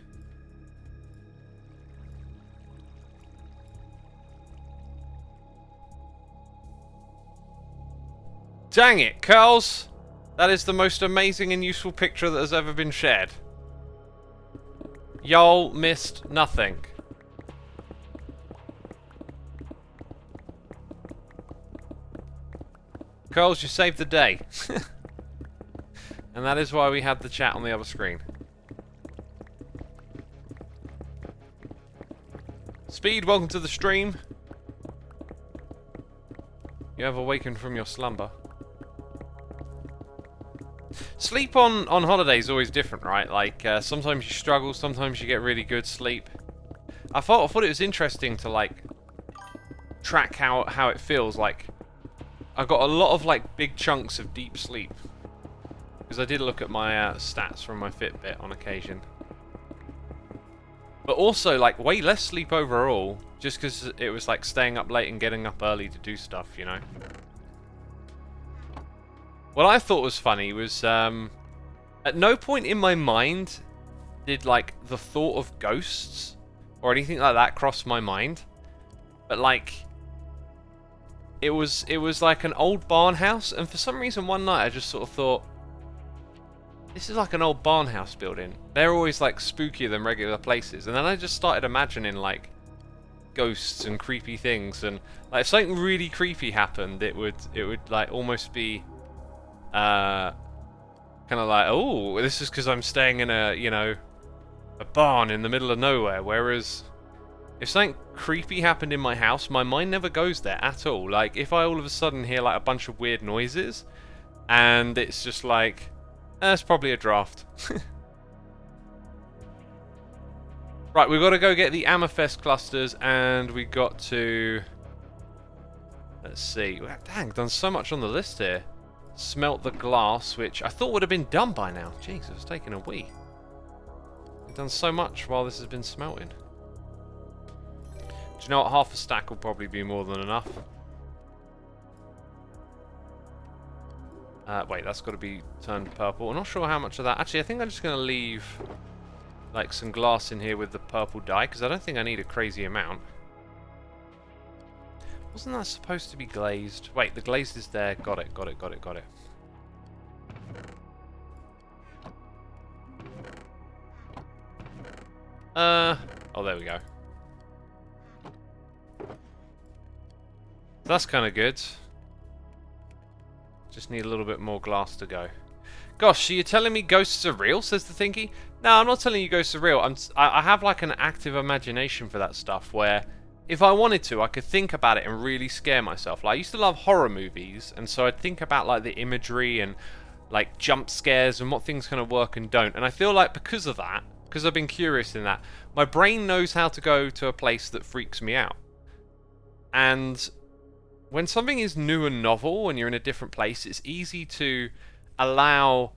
Dang it, Curls! That is the most amazing and useful picture that has ever been shared. Y'all missed nothing. Curls, you saved the day. And that is why we had the chat on the other screen. Speed, welcome to the stream. You have awakened from your slumber. Sleep on holiday is always different, right? Like, sometimes you struggle, sometimes you get really good sleep. I thought it was interesting to, like, track how it feels. Like, I got a lot of, like, big chunks of deep sleep. Because I did look at my stats from my Fitbit on occasion. But also, like, way less sleep overall, just because it was, like, staying up late and getting up early to do stuff, you know? What I thought was funny was, at no point in my mind did, like, the thought of ghosts or anything like that cross my mind. But, like, it was like an old barn house, and for some reason one night I just sort of thought, this is like an old barn house building. They're always, like, spookier than regular places. And then I just started imagining, like, ghosts and creepy things, and, like, if something really creepy happened, it would like almost be kind of like, oh, this is because I'm staying in a, you know, a barn in the middle of nowhere, whereas if something creepy happened in my house, my mind never goes there at all. Like, if I all of a sudden hear like a bunch of weird noises, and it's just like, it's probably a draft. Right, we've got to go get the Amethyst clusters, and we got to... Let's see. Dang, done so much on the list here. Smelt the glass, which I thought would have been done by now. Jeez, it's taken a wee. We've done so much while this has been smelting. Do you know what? Half a stack will probably be more than enough. Wait, that's got to be turned purple. I'm not sure how much of that. Actually, I think I'm just going to leave like some glass in here with the purple dye, because I don't think I need a crazy amount. Wasn't that supposed to be glazed? Wait, the glaze is there. Got it, got it, got it, got it. Oh, there we go. That's kind of good. Just need a little bit more glass to go. Gosh, so you're telling me ghosts are real, says the Thinky? No, I'm not telling you ghosts are real. I have like an active imagination for that stuff where if I wanted to, I could think about it and really scare myself. Like, I used to love horror movies, and so I'd think about like the imagery and like jump scares and what things kind of work and don't. And I feel like because of that, because I've been curious in that, my brain knows how to go to a place that freaks me out. And when something is new and novel and you're in a different place, it's easy to allow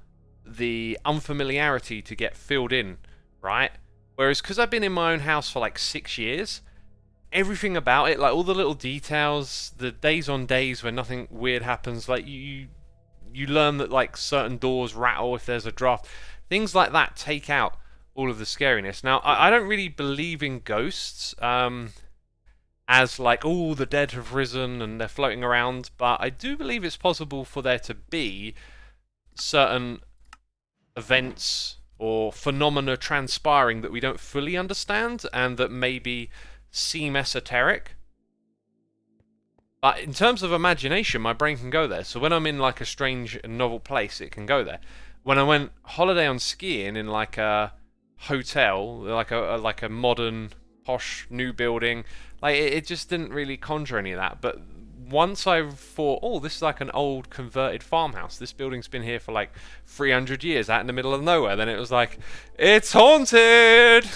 the unfamiliarity to get filled in, right? Whereas because I've been in my own house for like 6 years, everything about it, like all the little details, the days on days when nothing weird happens, like you learn that like certain doors rattle if there's a draft, things like that take out all of the scariness. Now, I don't really believe in ghosts as like, oh, the dead have risen and they're floating around, but I do believe it's possible for there to be certain events or phenomena transpiring that we don't fully understand and that maybe seem esoteric. But in terms of imagination, my brain can go there. So when I'm in like a strange and novel place, it can go there. When I went holiday on skiing in like a hotel, like a modern posh new building, like it just didn't really conjure any of that. But once I thought, oh, this is like an old converted farmhouse. This building's been here for like 300 years out in the middle of nowhere. Then it was like, it's haunted!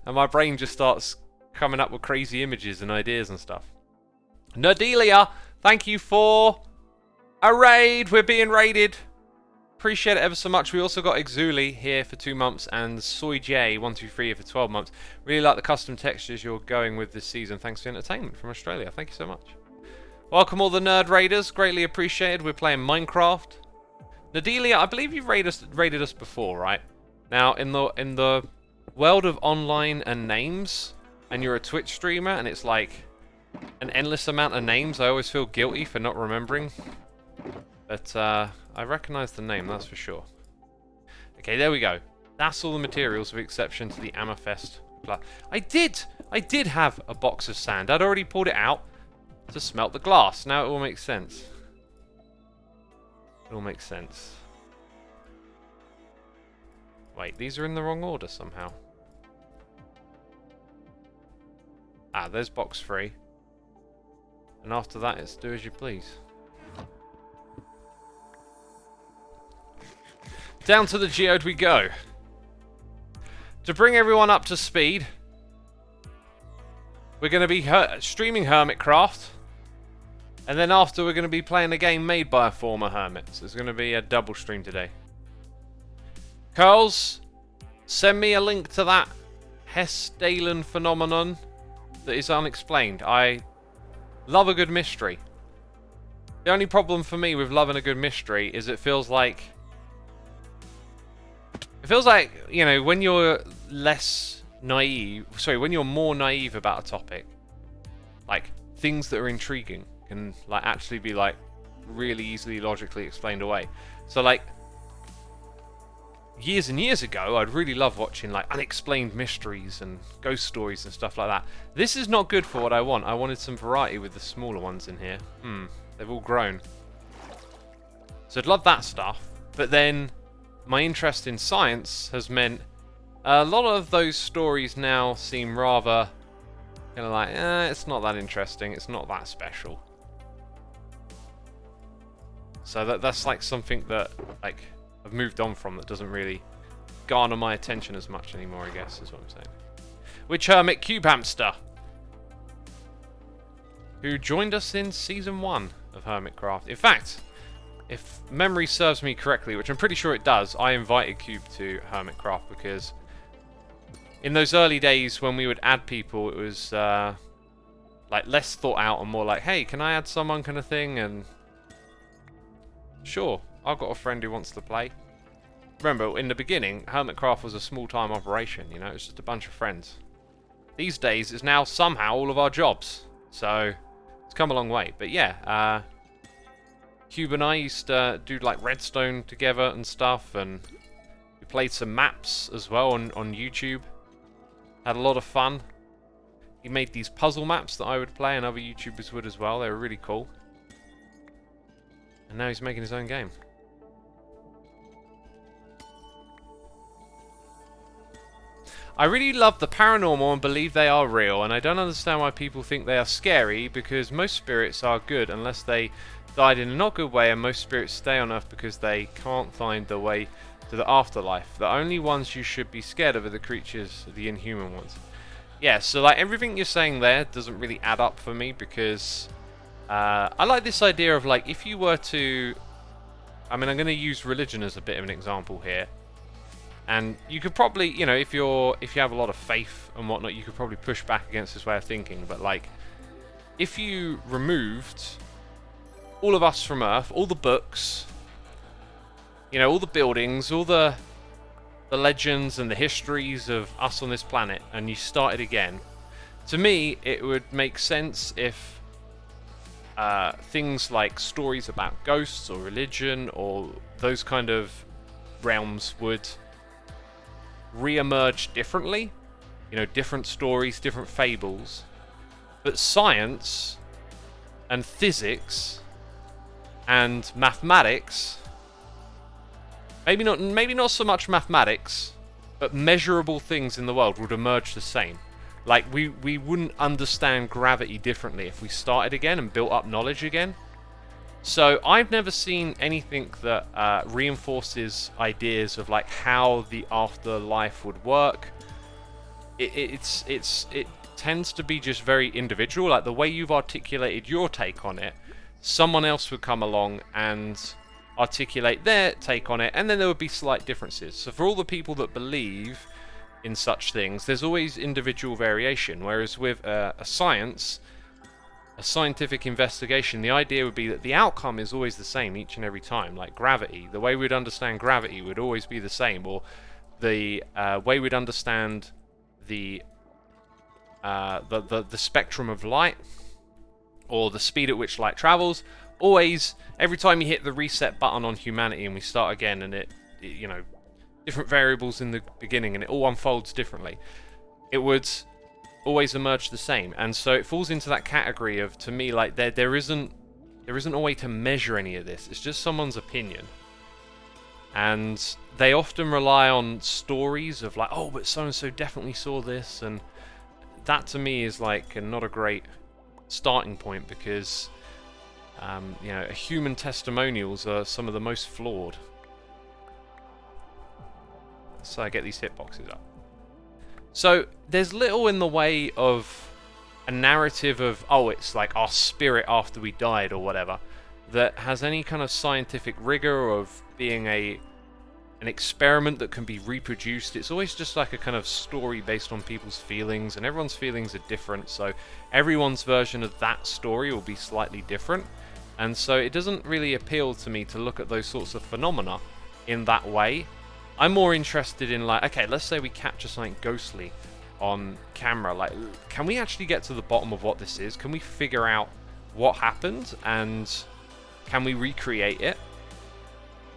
And my brain just starts coming up with crazy images and ideas and stuff. Nadelia, thank you for a raid. We're being raided. Appreciate it ever so much. We also got Exuli here for 2 months and SoyJ123 here for 12 months. Really like the custom textures you're going with this season. Thanks for the entertainment from Australia. Thank you so much. Welcome all the nerd raiders. Greatly appreciated. We're playing Minecraft. Nadelia, I believe you've raided us before, right? Now, in the world of online and names, and you're a Twitch streamer, and it's like an endless amount of names, I always feel guilty for not remembering. But I recognise the name, that's for sure. Okay, there we go. That's all the materials with exception to the amethyst. I did have a box of sand. I'd already pulled it out to smelt the glass. Now it all makes sense. It all makes sense. Wait, these are in the wrong order somehow. Ah, there's box 3. And after that, it's do as you please. Down to the geode we go. To bring everyone up to speed, we're going to be streaming Hermitcraft. And then after, we're going to be playing a game made by a former hermit. So it's going to be a double stream today. Curls, send me a link to that Hessdalen phenomenon that is unexplained. I love a good mystery. The only problem for me with loving a good mystery is it feels like, you know, when you're less naive, sorry, when you're more naive about a topic, like things that are intriguing can like actually be like really easily logically explained away. So like years and years ago, I'd really love watching like unexplained mysteries and ghost stories and stuff like that. This is not good for what I want. I wanted some variety with the smaller ones in here. They've all grown. So I'd love that stuff, but then my interest in science has meant A lot of those stories now seem rather kind of like, it's not that interesting, it's not that special. So that's like something that like I've moved on from, that doesn't really garner my attention as much anymore, I guess, is what I'm saying. Which Hermit Cube Hamster, who joined us in Season 1 of Hermitcraft. In fact, if memory serves me correctly, which I'm pretty sure it does, I invited Cube to Hermitcraft because in those early days when we would add people, it was like less thought out and more like, hey, can I add someone kind of thing? And sure, I've got a friend who wants to play. Remember, in the beginning, Hermitcraft was a small-time operation, you know, it was just a bunch of friends. These days, it's now somehow all of our jobs. So, it's come a long way. But yeah, Cube and I used to do like Redstone together and stuff, and we played some maps as well on YouTube. Had a lot of fun. He made these puzzle maps that I would play and other YouTubers would as well. They were really cool. And now he's making his own game. I really love the paranormal and believe they are real, and I don't understand why people think they are scary, because most spirits are good unless they died in a not good way, and most spirits stay on Earth because they can't find the way to the afterlife. The only ones you should be scared of are the creatures, the inhuman ones. Yeah, so like everything you're saying there doesn't really add up for me, because I like this idea of like, if you were to, I mean, I'm going to use religion as a bit of an example here. And you could probably, you know, if you have a lot of faith and whatnot, you could probably push back against this way of thinking. But like, if you removed all of us from Earth, all the books, you know, all the buildings, all the legends and the histories of us on this planet, and you started again, to me, it would make sense if things like stories about ghosts or religion or those kind of realms would re-emerge differently, you know, different stories, different fables, but science and physics and mathematics, maybe not so much mathematics, but measurable things in the world would emerge the same. Like we wouldn't understand gravity differently if we started again and built up knowledge again. So I've never seen anything that reinforces ideas of like how the afterlife would work. It tends to be just very individual. Like the way you've articulated your take on it, someone else would come along and articulate their take on it, and then there would be slight differences. So for all the people that believe in such things, there's always individual variation. Whereas with a scientific investigation, the idea would be that the outcome is always the same each and every time. Like gravity, the way we'd understand gravity would always be the same, or the way we'd understand the spectrum of light, or the speed at which light travels. Always, every time you hit the reset button on humanity and we start again, and it you know, different variables in the beginning, and it all unfolds differently, it would always emerge the same. And so it falls into that category of, to me, like there isn't a way to measure any of this. It's just someone's opinion, and they often rely on stories of like, oh, but so and so definitely saw this, and that to me is like not a great starting point, because you know, human testimonials are some of the most flawed. So I get these hitboxes up. So there's little in the way of a narrative of, oh, it's like our spirit after we died or whatever, that has any kind of scientific rigor of being an experiment that can be reproduced. It's always just like a kind of story based on people's feelings, and everyone's feelings are different, so everyone's version of that story will be slightly different. And so it doesn't really appeal to me to look at those sorts of phenomena in that way. I'm more interested in like, okay, let's say we capture something ghostly on camera. Like, can we actually get to the bottom of what this is? Can we figure out what happened? And can we recreate it?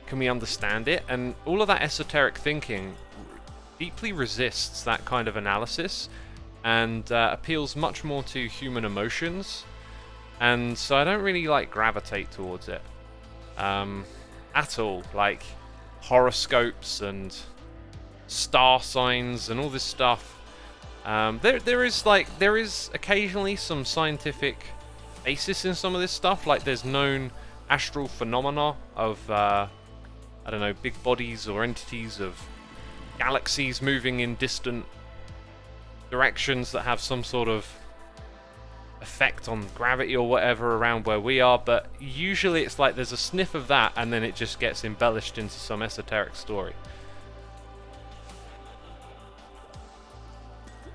Can we understand it? And all of that esoteric thinking deeply resists that kind of analysis, and appeals much more to human emotions. And so I don't really like gravitate towards it at all. Like horoscopes and star signs and all this stuff. There is occasionally some scientific basis in some of this stuff. Like there's known astral phenomena of I don't know, big bodies or entities of galaxies moving in distant directions that have some sort of effect on gravity or whatever around where we are, but usually it's like there's a sniff of that and then it just gets embellished into some esoteric story.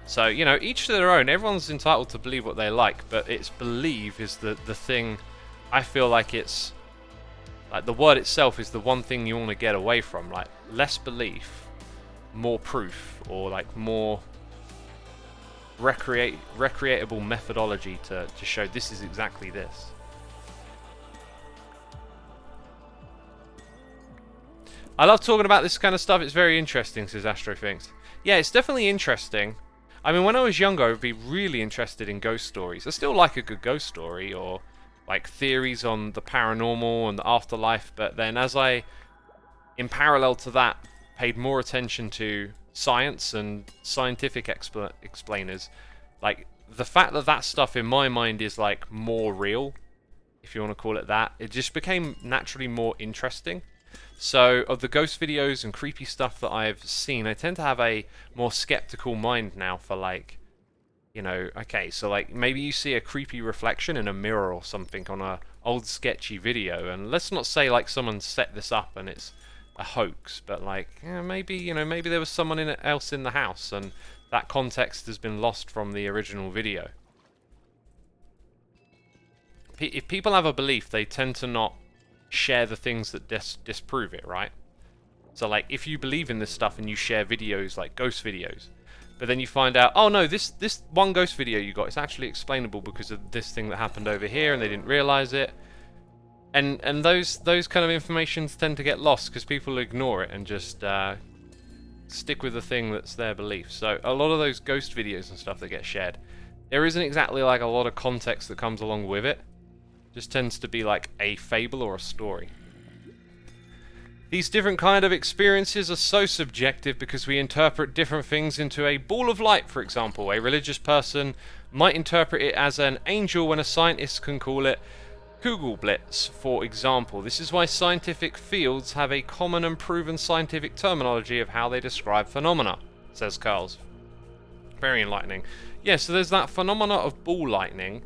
So, you know, each to their own. Everyone's entitled to believe what they like, but it's believe is the thing. I feel like it's like the word itself is the one thing you want to get away from. Like less belief, more proof, or like more recreatable methodology to show this is exactly this. I love talking about this kind of stuff. It's very interesting, says Astrophinx. Yeah, it's definitely interesting. I mean, when I was younger, I would be really interested in ghost stories. I still like a good ghost story, or like theories on the paranormal and the afterlife, but then as I, in parallel to that, paid more attention to science and scientific explainers, like the fact that that stuff in my mind is like more real, if you want to call it that, it just became naturally more interesting. So of the ghost videos and creepy stuff that I've seen, I tend to have a more skeptical mind now for like, you know, okay, so like maybe you see a creepy reflection in a mirror or something on a old sketchy video, and let's not say like someone set this up and it's a hoax, but like, yeah, maybe, you know, maybe there was someone else in the house and that context has been lost from the original video. If people have a belief, they tend to not share the things that disprove it, right? So like if you believe in this stuff and you share videos like ghost videos, but then you find out, oh no, this one ghost video you got is actually explainable because of this thing that happened over here and they didn't realize it, and those kind of informations tend to get lost because people ignore it and just stick with the thing that's their belief. So a lot of those ghost videos and stuff that get shared, there isn't exactly like a lot of context that comes along with it. Just tends to be like a fable or a story. These different kind of experiences are so subjective because we interpret different things into a ball of light, for example. A religious person might interpret it as an angel when a scientist can call it Kugelblitz, for example. This is why scientific fields have a common and proven scientific terminology of how they describe phenomena, says Carls. Very enlightening. Yeah, so there's that phenomena of ball lightning.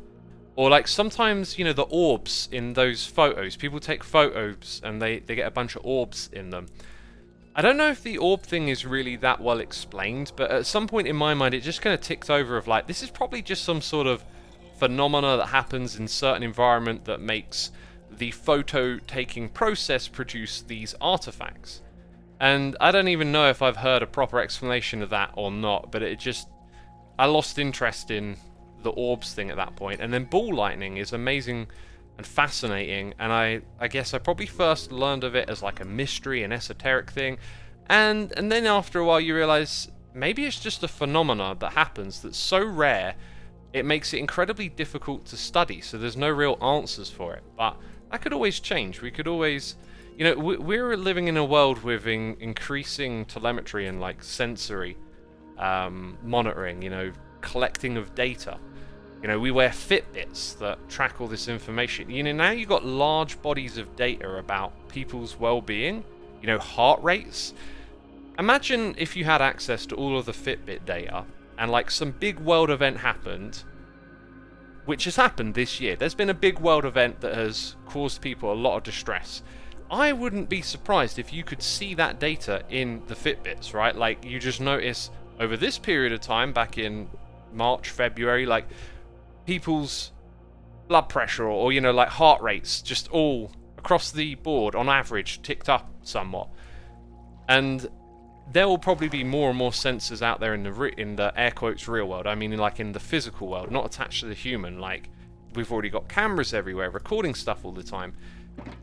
Or like sometimes, you know, the orbs in those photos. People take photos and they get a bunch of orbs in them. I don't know if the orb thing is really that well explained, but at some point in my mind it just kind of ticked over of like, this is probably just some sort of phenomena that happens in certain environment that makes the photo taking process produce these artifacts. And I don't even know if I've heard a proper explanation of that or not, but it just, I lost interest in the orbs thing at that point. And then ball lightning is amazing and fascinating, and I guess I probably first learned of it as like a mystery and esoteric thing, and then after a while you realize maybe it's just a phenomena that happens that's so rare it makes it incredibly difficult to study, so there's no real answers for it. But that could always change. We could always, you know, we're living in a world with increasing telemetry and like sensory monitoring, you know, collecting of data. You know, we wear Fitbits that track all this information. You know, now you've got large bodies of data about people's well-being, you know, heart rates. Imagine if you had access to all of the Fitbit data and like some big world event happened, which has happened this year. There's been a big world event that has caused people a lot of distress. I wouldn't be surprised if you could see that data in the Fitbits, right? Like you just notice over this period of time, back in March, February, like people's blood pressure or you know, like heart rates just all across the board on average ticked up somewhat. And there will probably be more and more sensors out there in the air quotes real world. I mean, like in the physical world, not attached to the human. Like we've already got cameras everywhere recording stuff all the time.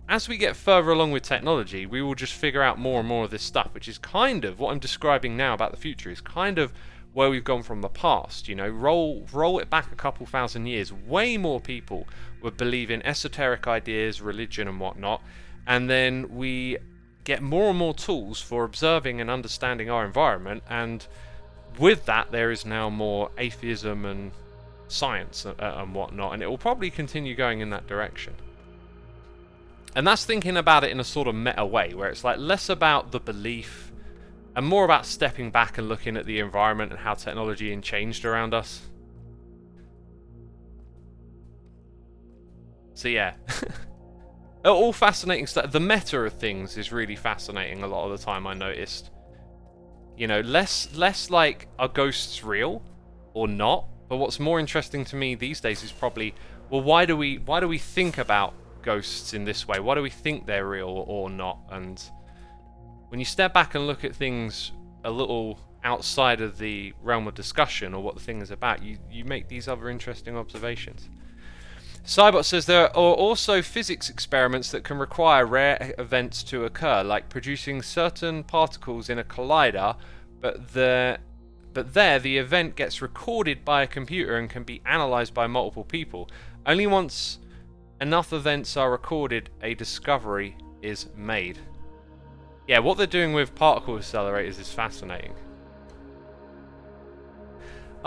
As we get further along with technology, we will just figure out more and more of this stuff, which is kind of what I'm describing now about the future, is kind of where we've gone from the past. You know, roll it back a couple thousand years, way more people would believe in esoteric ideas, religion and whatnot, and then we get more and more tools for observing and understanding our environment, and with that there is now more atheism and science and whatnot, and it will probably continue going in that direction. And that's thinking about it in a sort of meta way, where it's like less about the belief and more about stepping back and looking at the environment and how technology has changed around us. So yeah, all fascinating stuff. The meta of things is really fascinating a lot of the time, I noticed. You know, less like, are ghosts real or not? But what's more interesting to me these days is probably, well, why do we think about ghosts in this way? Why do we think they're real or not? And when you step back and look at things a little outside of the realm of discussion or what the thing is about, you make these other interesting observations. Cybot says there are also physics experiments that can require rare events to occur, like producing certain particles in a collider, but there the event gets recorded by a computer and can be analysed by multiple people. Only once enough events are recorded, a discovery is made. Yeah, what they're doing with particle accelerators is fascinating.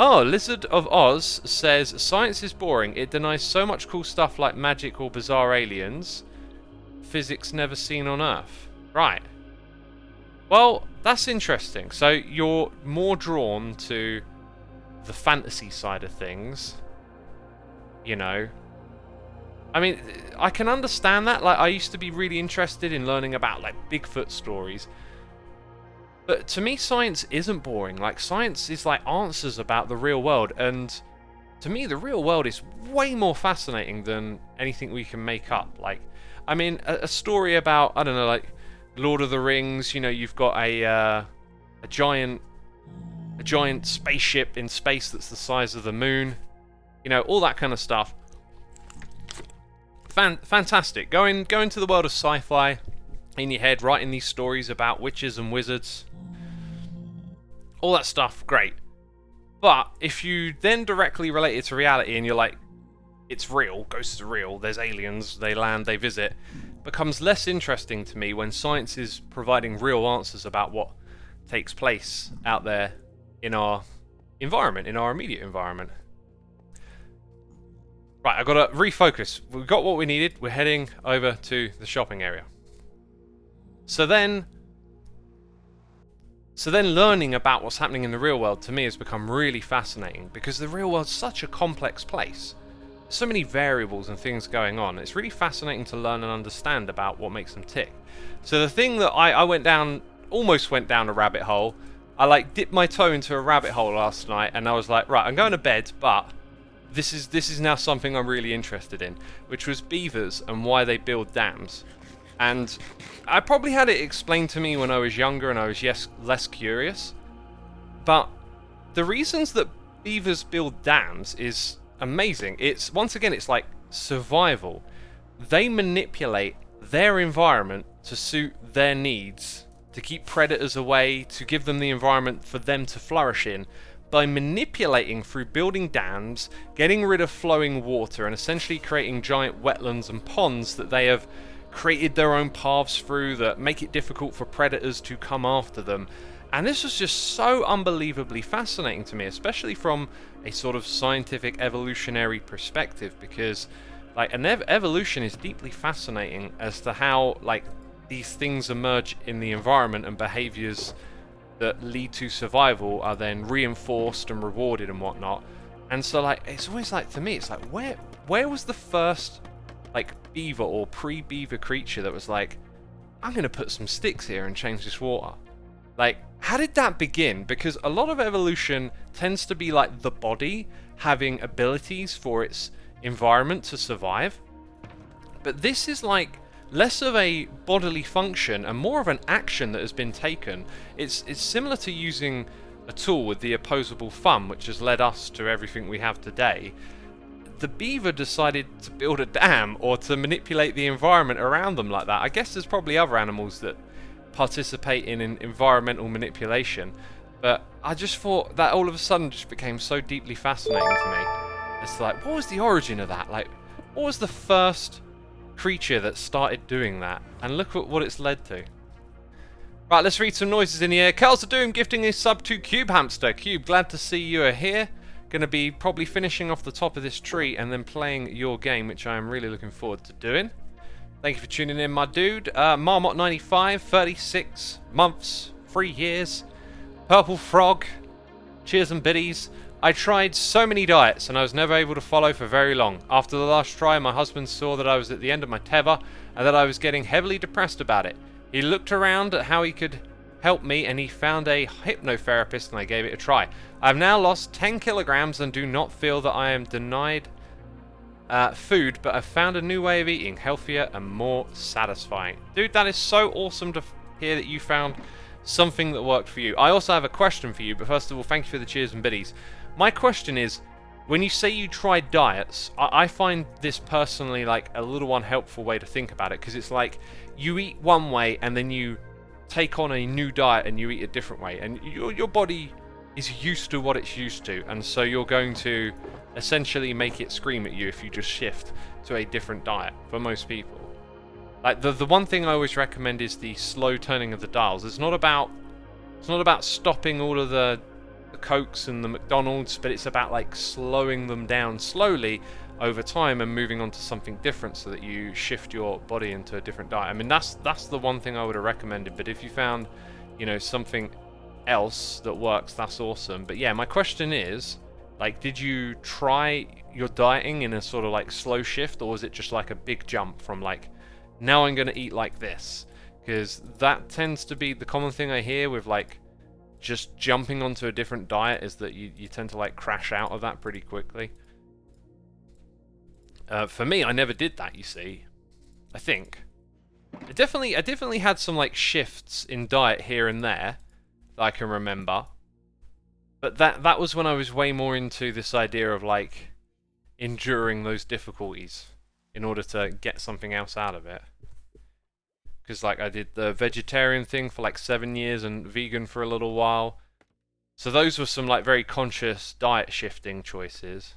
Oh, Lizard of Oz says, science is boring. It denies so much cool stuff like magic or bizarre aliens. Physics never seen on Earth. Right. Well, that's interesting. So you're more drawn to the fantasy side of things. You know. I mean, I can understand that. Like, I used to be really interested in learning about, like, Bigfoot stories. But to me, science isn't boring. Like, science is like answers about the real world, and to me, the real world is way more fascinating than anything we can make up. Like, I mean, a story about, I don't know, like Lord of the Rings. You know, you've got a giant spaceship in space that's the size of the moon. You know, all that kind of stuff. Fantastic. Go into the world of sci-fi in your head, writing these stories about witches and wizards. All that stuff, great. But if you then directly relate it to reality and you're like, it's real, ghosts are real, there's aliens, they land, they visit, becomes less interesting to me when science is providing real answers about what takes place out there in our environment, in our immediate environment. Right, I've got to refocus. We've got what we needed. We're heading over to the shopping area. So then learning about what's happening in the real world to me has become really fascinating, because the real world's such a complex place. There's so many variables and things going on. It's really fascinating to learn and understand about what makes them tick. So the thing that I almost went down a rabbit hole. I like dipped my toe into a rabbit hole last night, and I was like, right, I'm going to bed, but this is now something I'm really interested in, which was beavers and why they build dams. And I probably had it explained to me when I was younger and I was less curious. But the reasons that beavers build dams is amazing. It's, once again, it's like survival. They manipulate their environment to suit their needs, to keep predators away, to give them the environment for them to flourish in, by manipulating through building dams, getting rid of flowing water, and essentially creating giant wetlands and ponds that they have created their own paths through that make it difficult for predators to come after them. And this was just so unbelievably fascinating to me, especially from a sort of scientific evolutionary perspective, because like evolution is deeply fascinating as to how like these things emerge in the environment, and behaviors that lead to survival are then reinforced and rewarded and whatnot. And so like it's always like, to me, it's like where was the first like beaver or pre-beaver creature that was like, I'm gonna put some sticks here and change this water? Like, how did that begin? Because a lot of evolution tends to be like the body having abilities for its environment to survive, but this is like less of a bodily function and more of an action that has been taken. It's similar to using a tool with the opposable thumb, which has led us to everything we have today. The beaver decided to build a dam or to manipulate the environment around them like that. I guess there's probably other animals that participate in environmental manipulation, but I just thought that all of a sudden just became so deeply fascinating to me. It's like, what was the origin of that? Like, what was the first creature that started doing that? And look at what it's led to. Right, let's read some noises in the air. Curls of Doom gifting his sub to Cube Hamster. Cube, glad to see you are here. Going to be probably finishing off the top of this tree and then playing your game, which I am really looking forward to doing. Thank you for tuning in, my dude. Marmot95, 36 months, 3 years. Purple Frog, cheers and biddies. I tried so many diets and I was never able to follow for very long. After the last try, my husband saw that I was at the end of my tether and that I was getting heavily depressed about it. He looked around at how he could help me and he found a hypnotherapist and I gave it a try. I have now lost 10 kilograms and do not feel that I am denied food, but I've found a new way of eating, healthier and more satisfying. Dude, that is so awesome to hear that you found something that worked for you. I also have a question for you, but first of all, thank you for the cheers and biddies. My question is, when you say you tried diets, I find this personally like a little unhelpful way to think about it, because it's like you eat one way and then you take on a new diet and you eat a different way, and your body is used to what it's used to, and so you're going to essentially make it scream at you if you just shift to a different diet for most people. Like the one thing I always recommend is the slow turning of the dials. It's not about stopping all of the Cokes and the McDonald's, but it's about like slowing them down slowly over time and moving on to something different so that you shift your body into a different diet. I mean, that's the one thing I would have recommended, but if you found, you know, something else that works, that's awesome. But yeah, my question is, like, did you try your dieting in a sort of like slow shift, or was it just like a big jump from like, now I'm going to eat like this? Because that tends to be the common thing I hear with like just jumping onto a different diet, is that you tend to like crash out of that pretty quickly. For me, I never did that, you see. I think I definitely had some like shifts in diet here and there that I can remember, but that was when I was way more into this idea of like enduring those difficulties in order to get something else out of it. Because like I did the vegetarian thing for like 7 years and vegan for a little while, so those were some like very conscious diet shifting choices.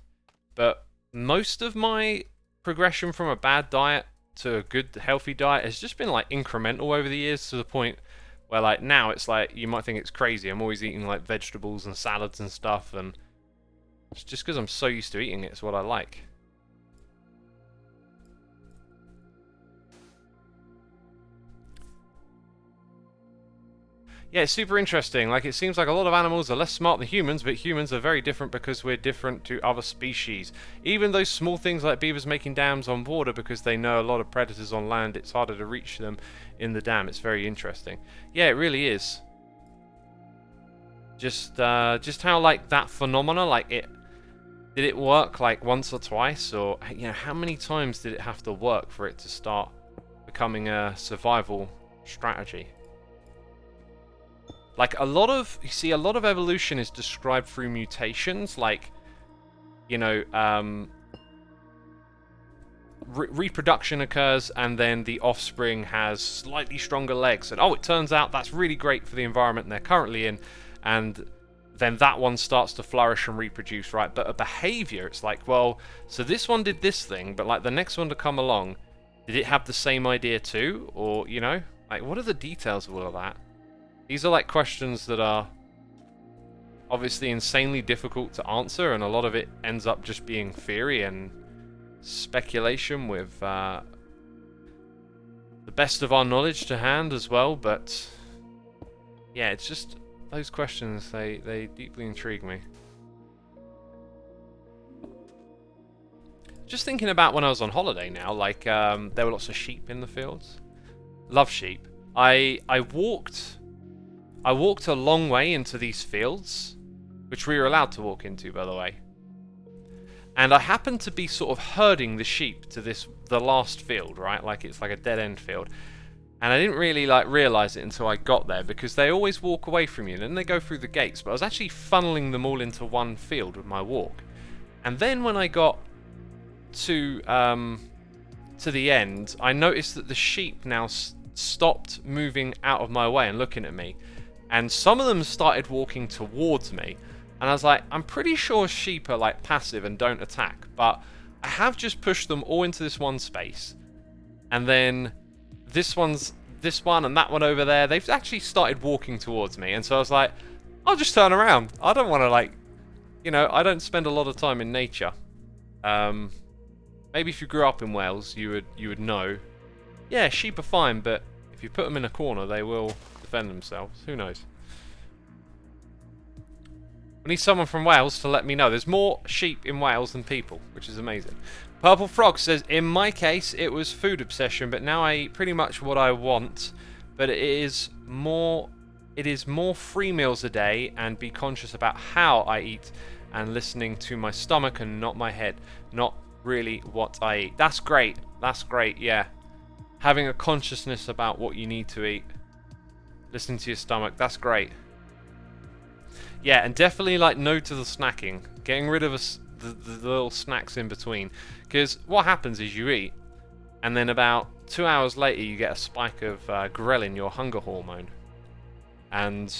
But most of my progression from a bad diet to a good healthy diet has just been like incremental over the years, to the point where like now it's like you might think it's crazy. I'm always eating like vegetables and salads and stuff, and it's just because I'm so used to eating it. It's what I like. Yeah, it's super interesting. Like, it seems like a lot of animals are less smart than humans, but humans are very different because we're different to other species. Even those small things like beavers making dams on water because they know a lot of predators on land, it's harder to reach them in the dam. It's very interesting. Yeah, it really is. Just how like that phenomena, like did it work like once or twice, or you know, how many times did it have to work for it to start becoming a survival strategy? Like a lot of evolution is described through mutations, like, you know, reproduction occurs and then the offspring has slightly stronger legs, and oh, it turns out that's really great for the environment they're currently in, and then that one starts to flourish and reproduce, right? But a behavior, it's like, well, so this one did this thing, but like the next one to come along, did it have the same idea too? Or, you know, like what are the details of all of that? These are like questions that are obviously insanely difficult to answer, and a lot of it ends up just being theory and speculation with the best of our knowledge to hand as well. But yeah, it's just those questions, they deeply intrigue me. Just thinking about when I was on holiday now, like there were lots of sheep in the fields. Love sheep. I walked a long way into these fields, which we were allowed to walk into, by the way. And I happened to be sort of herding the sheep to the last field, right? Like it's like a dead-end field. And I didn't really like realize it until I got there, because they always walk away from you and then they go through the gates. But I was actually funneling them all into one field with my walk. And then when I got to the end, I noticed that the sheep now stopped moving out of my way and looking at me. And some of them started walking towards me. And I was like, I'm pretty sure sheep are like passive and don't attack. But I have just pushed them all into this one space. And then this one's this one and that one over there, they've actually started walking towards me. And so I was like, I'll just turn around. I don't want to, like, you know, I don't spend a lot of time in nature. Maybe if you grew up in Wales, you would know. Yeah, sheep are fine, but if you put them in a corner, they will defend themselves. Who knows? We need someone from Wales to let me know. There's more sheep in Wales than people, which is amazing. Purple Frog says, in my case, it was food obsession, but now I eat pretty much what I want. But it is more 3 meals a day, and be conscious about how I eat and listening to my stomach and not my head. Not really what I eat. That's great. That's great, yeah. Having a consciousness about what you need to eat. Listening to your stomach, that's great. Yeah, and definitely, like, no to the snacking. Getting rid of the little snacks in between. Because what happens is you eat, and then about 2 hours later you get a spike of ghrelin, your hunger hormone. And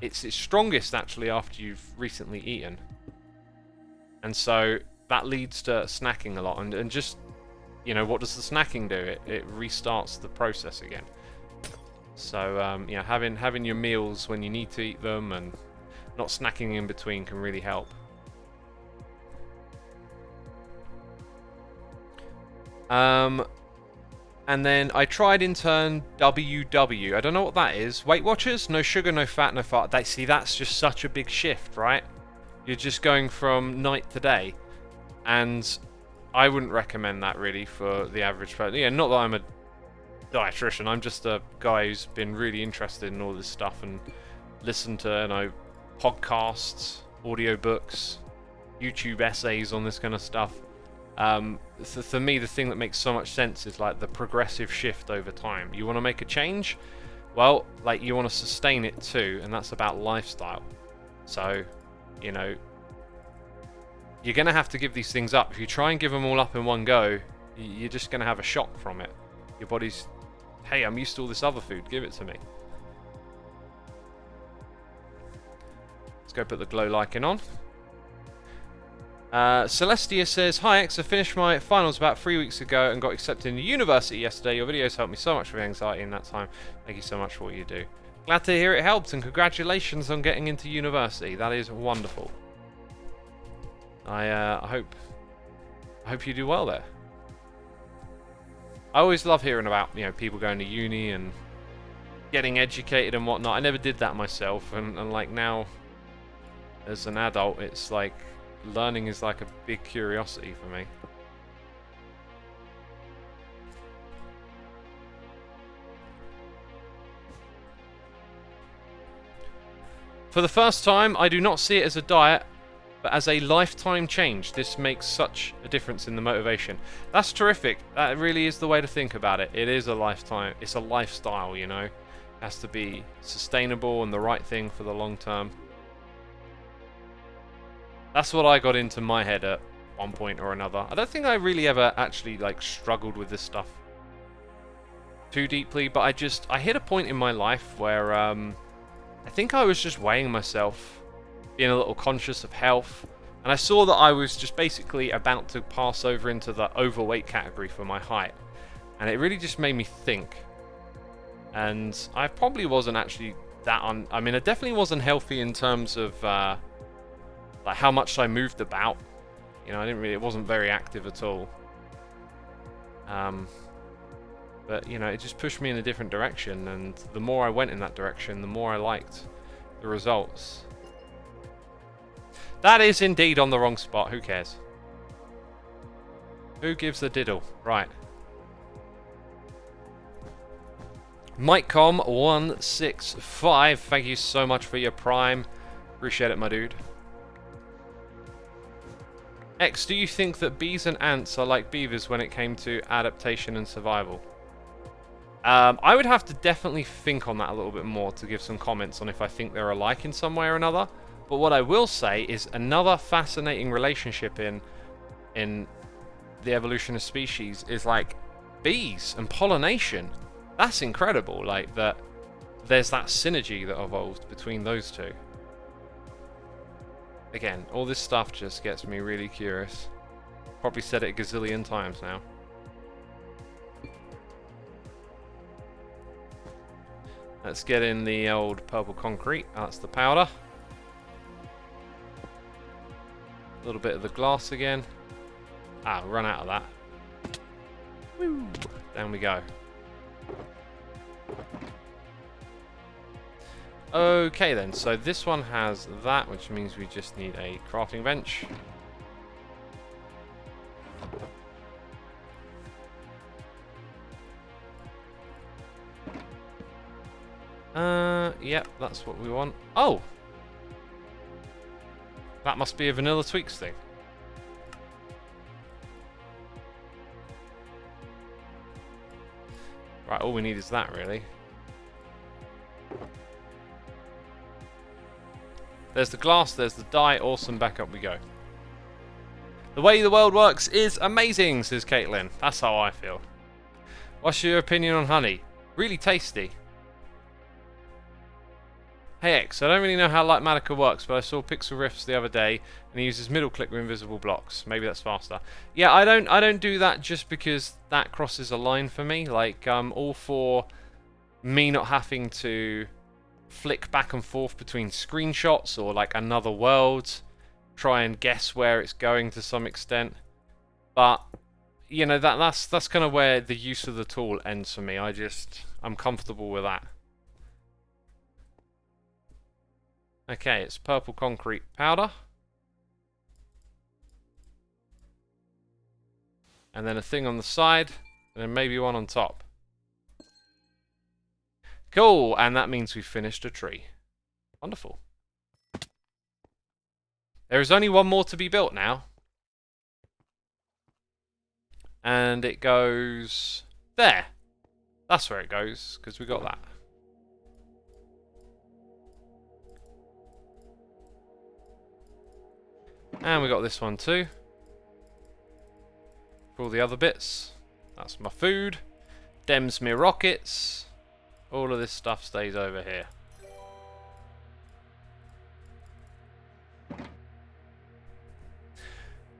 it's strongest, actually, after you've recently eaten. And so that leads to snacking a lot. And just, you know, what does the snacking do? It restarts the process again. So, yeah, having your meals when you need to eat them and not snacking in between can really help. And then I tried in turn WW. I don't know what that is. Weight Watchers? No sugar, no fat, no fat. See, that's just such a big shift, right? You're just going from night to day. And I wouldn't recommend that really for the average person. Yeah, not that I'm a dietitian. I'm just a guy who's been really interested in all this stuff and listened to, you know, podcasts, audiobooks, YouTube essays on this kind of stuff. So for me, the thing that makes so much sense is like the progressive shift over time. You want to make a change? Well, like, you want to sustain it too, and that's about lifestyle. So, you know, you're going to have to give these things up. If you try and give them all up in one go, you're just going to have a shock from it. Your body's, hey, I'm used to all this other food, give it to me. Let's go put the glow lichen on. Celestia says, hi X, I finished my finals about 3 weeks ago and got accepted into university yesterday. Your videos helped me so much with anxiety in that time. Thank you so much for what you do. Glad to hear it helped, and congratulations on getting into university. That is wonderful. I hope you do well there. I always love hearing about, you know, people going to uni and getting educated and whatnot. I never did that myself, and like now as an adult, it's like learning is like a big curiosity for me. For the first time, I do not see it as a diet, but as a lifetime change. This makes such a difference in the motivation. That's terrific. That really is the way to think about it. It is a lifetime. It's a lifestyle, you know. It has to be sustainable and the right thing for the long term. That's what I got into my head at one point or another. I don't think I really ever actually like struggled with this stuff too deeply, but I hit a point in my life where I think I was just weighing myself, being a little conscious of health, and I saw that I was just basically about to pass over into the overweight category for my height, and it really just made me think. And I probably wasn't actually that I mean, I definitely wasn't healthy in terms of like how much I moved about. You know, it wasn't very active at all. But you know, it just pushed me in a different direction, and the more I went in that direction, the more I liked the results. That is indeed on the wrong spot. Who cares? Who gives a diddle? Right. MikeCom165, thank you so much for your prime. Appreciate it, my dude. X, do you think that bees and ants are like beavers when it came to adaptation and survival? I would have to definitely think on that a little bit more to give some comments on if I think they're alike in some way or another. But what I will say is another fascinating relationship in the evolution of species is like bees and pollination. That's incredible, like that there's that synergy that evolved between those two. Again, all this stuff just gets me really curious. Probably said it a gazillion times now. Let's get in the old purple concrete. That's the powder. A little bit of the glass again. Ah, run out of that. Woo. Down we go. Okay then, so this one has that, which means we just need a crafting bench. Yep, that's what we want. Oh! That must be a vanilla tweaks thing. Right, all we need is that, really. There's the glass, there's the dye, awesome, back up we go. The way the world works is amazing, says Caitlin. That's how I feel. What's your opinion on honey? Really tasty. Hey X, I don't really know how Light Matica works, but I saw Pixel Riffs the other day, and he uses middle click with invisible blocks. Maybe that's faster. Yeah, I don't do that just because that crosses a line for me. Like, all for me not having to flick back and forth between screenshots or like another world, try and guess where it's going to some extent. But you know, that's kind of where the use of the tool ends for me. I'm comfortable with that. Okay, it's purple concrete powder. And then a thing on the side, and then maybe one on top. Cool, and that means we've finished a tree. Wonderful. There is only one more to be built now. And it goes there. That's where it goes, because we got that. And we got this one too. For all the other bits. That's my food. Dem's me rockets. All of this stuff stays over here.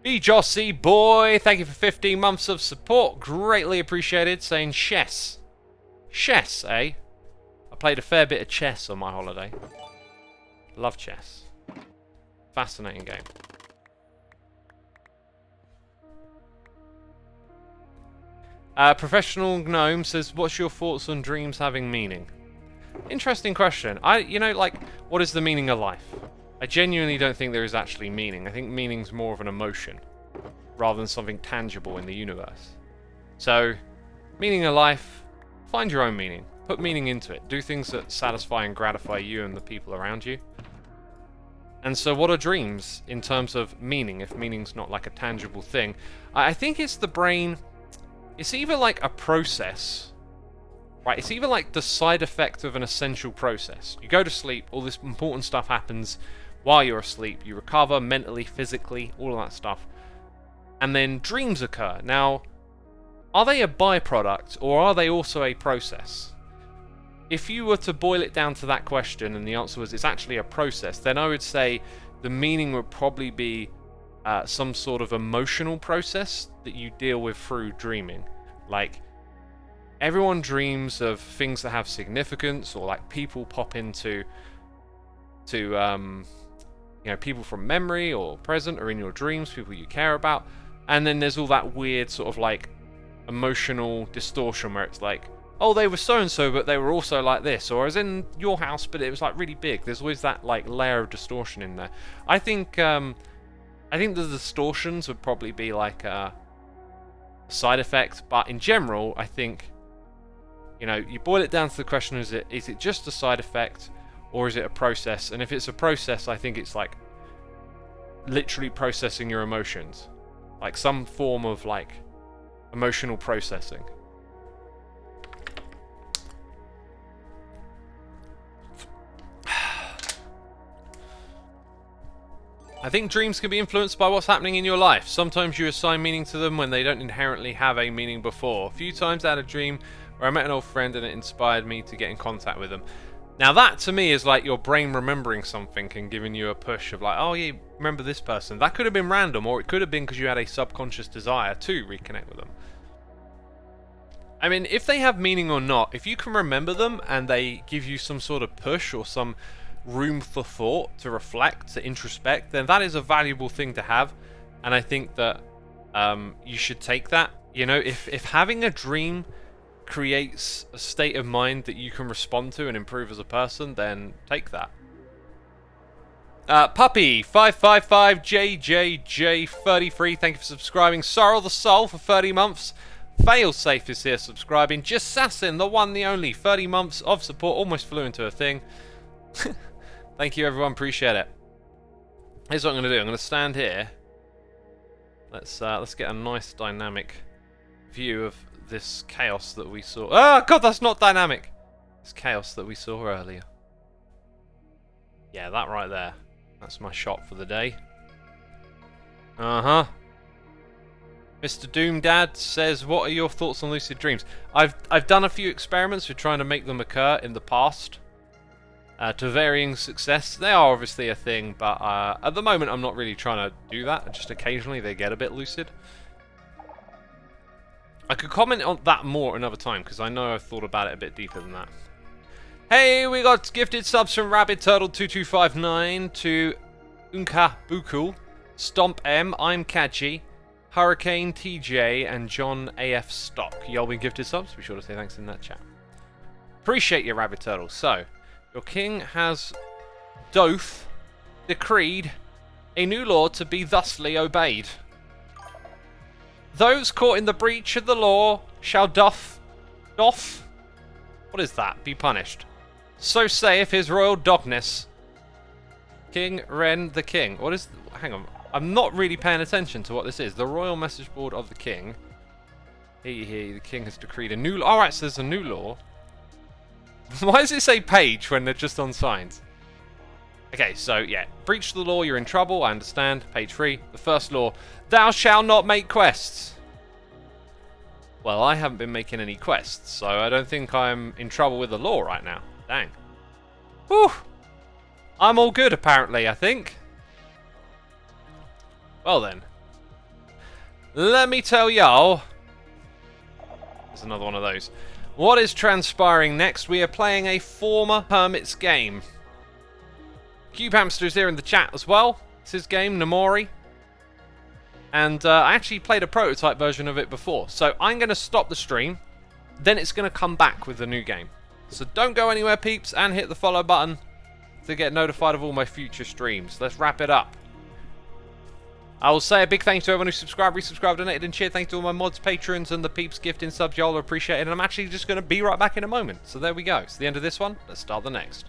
B Jossie boy, thank you for 15 months of support. Greatly appreciated. Saying chess. Chess, eh? I played a fair bit of chess on my holiday. Love chess. Fascinating game. Professional Gnome says, what's your thoughts on dreams having meaning? Interesting question. You know, like, what is the meaning of life? I genuinely don't think there is actually meaning. I think meaning's more of an emotion, rather than something tangible in the universe. So, meaning of life, find your own meaning. Put meaning into it. Do things that satisfy and gratify you and the people around you. And so what are dreams in terms of meaning, if meaning's not like a tangible thing? I think it's the brain. It's either like a process, right? It's either like the side effect of an essential process. You go to sleep, all this important stuff happens while you're asleep. You recover mentally, physically, all of that stuff. And then dreams occur. Now, are they a byproduct or are they also a process? If you were to boil it down to that question and the answer was it's actually a process, then I would say the meaning would probably be some sort of emotional process that you deal with through dreaming. Like, everyone dreams of things that have significance, or like people pop into you know, people from memory or present or in your dreams, people you care about. And then there's all that weird sort of like emotional distortion where it's like, oh, they were so-and-so, but they were also like this, or as in your house, but it was like really big. There's always that like layer of distortion in there. I think the distortions would probably be like a side effect, but in general, I think, you know, you boil it down to the question: is it just a side effect, or is it a process? And if it's a process, I think it's like literally processing your emotions, like some form of like emotional processing. I think dreams can be influenced by what's happening in your life. Sometimes you assign meaning to them when they don't inherently have a meaning before. A few times I had a dream where I met an old friend and it inspired me to get in contact with them. Now that to me is like your brain remembering something and giving you a push of like, oh yeah, remember this person. That could have been random, or it could have been because you had a subconscious desire to reconnect with them. I mean, if they have meaning or not, if you can remember them and they give you some sort of push or some room for thought, to reflect, to introspect, then that is a valuable thing to have. And I think that you should take that. You know, if having a dream creates a state of mind that you can respond to and improve as a person, then take that. Puppy 555JJJ33, thank you for subscribing. Sorrel the Soul for 30 months. Failsafe is here subscribing. Just Sassin, the one, the only. 30 months of support, almost flew into a thing. Thank you, everyone. Appreciate it. Here's what I'm going to do. I'm going to stand here. Let's get a nice dynamic view of this chaos that we saw. Oh, God, that's not dynamic. This chaos that we saw earlier. Yeah, that right there. That's my shot for the day. Uh-huh. Mr. Doomdad says, what are your thoughts on lucid dreams? I've done a few experiments with trying to make them occur in the past. To varying success. They are obviously a thing, but at the moment I'm not really trying to do that. Just occasionally they get a bit lucid. I could comment on that more another time, because I know I've thought about it a bit deeper than that. Hey, we got gifted subs from Rabbit Turtle 2259 to Unka Buku, Stomp M, I'm Catchy, Hurricane TJ, and John AF Stock. Y'all been gifted subs? Be sure to say thanks in that chat. Appreciate you, Rabbit Turtle. So, your king has doth decreed a new law to be thusly obeyed. Those caught in the breach of the law shall doff, what is that? Be punished. So saith his royal dogness, King Ren the King. What is... Hang on. I'm not really paying attention to what this is. The royal message board of the king. The king has decreed a new law. Alright, so there's a new law. Why does it say page when they're just on signs? Okay, so yeah. Breach the law, you're in trouble. I understand. Page 3. The first law. Thou shalt not make quests. Well, I haven't been making any quests, so I don't think I'm in trouble with the law right now. Dang. Whew. I'm all good, apparently, I think. Well then. Let me tell y'all. There's another one of those. What is transpiring next? We are playing a former Hermit's game. Cube Hamster is here in the chat as well. It's his game, Namori. And I actually played a prototype version of it before. So I'm going to stop the stream. Then it's going to come back with the new game. So don't go anywhere, peeps, and hit the follow button to get notified of all my future streams. Let's wrap it up. I will say a big thank you to everyone who subscribed, resubscribed, donated, and cheered. Thanks to all my mods, patrons, and the peeps gifting subs. Y'all are appreciated. And I'm actually just going to be right back in a moment. So there we go. It's the end of this one. Let's start the next.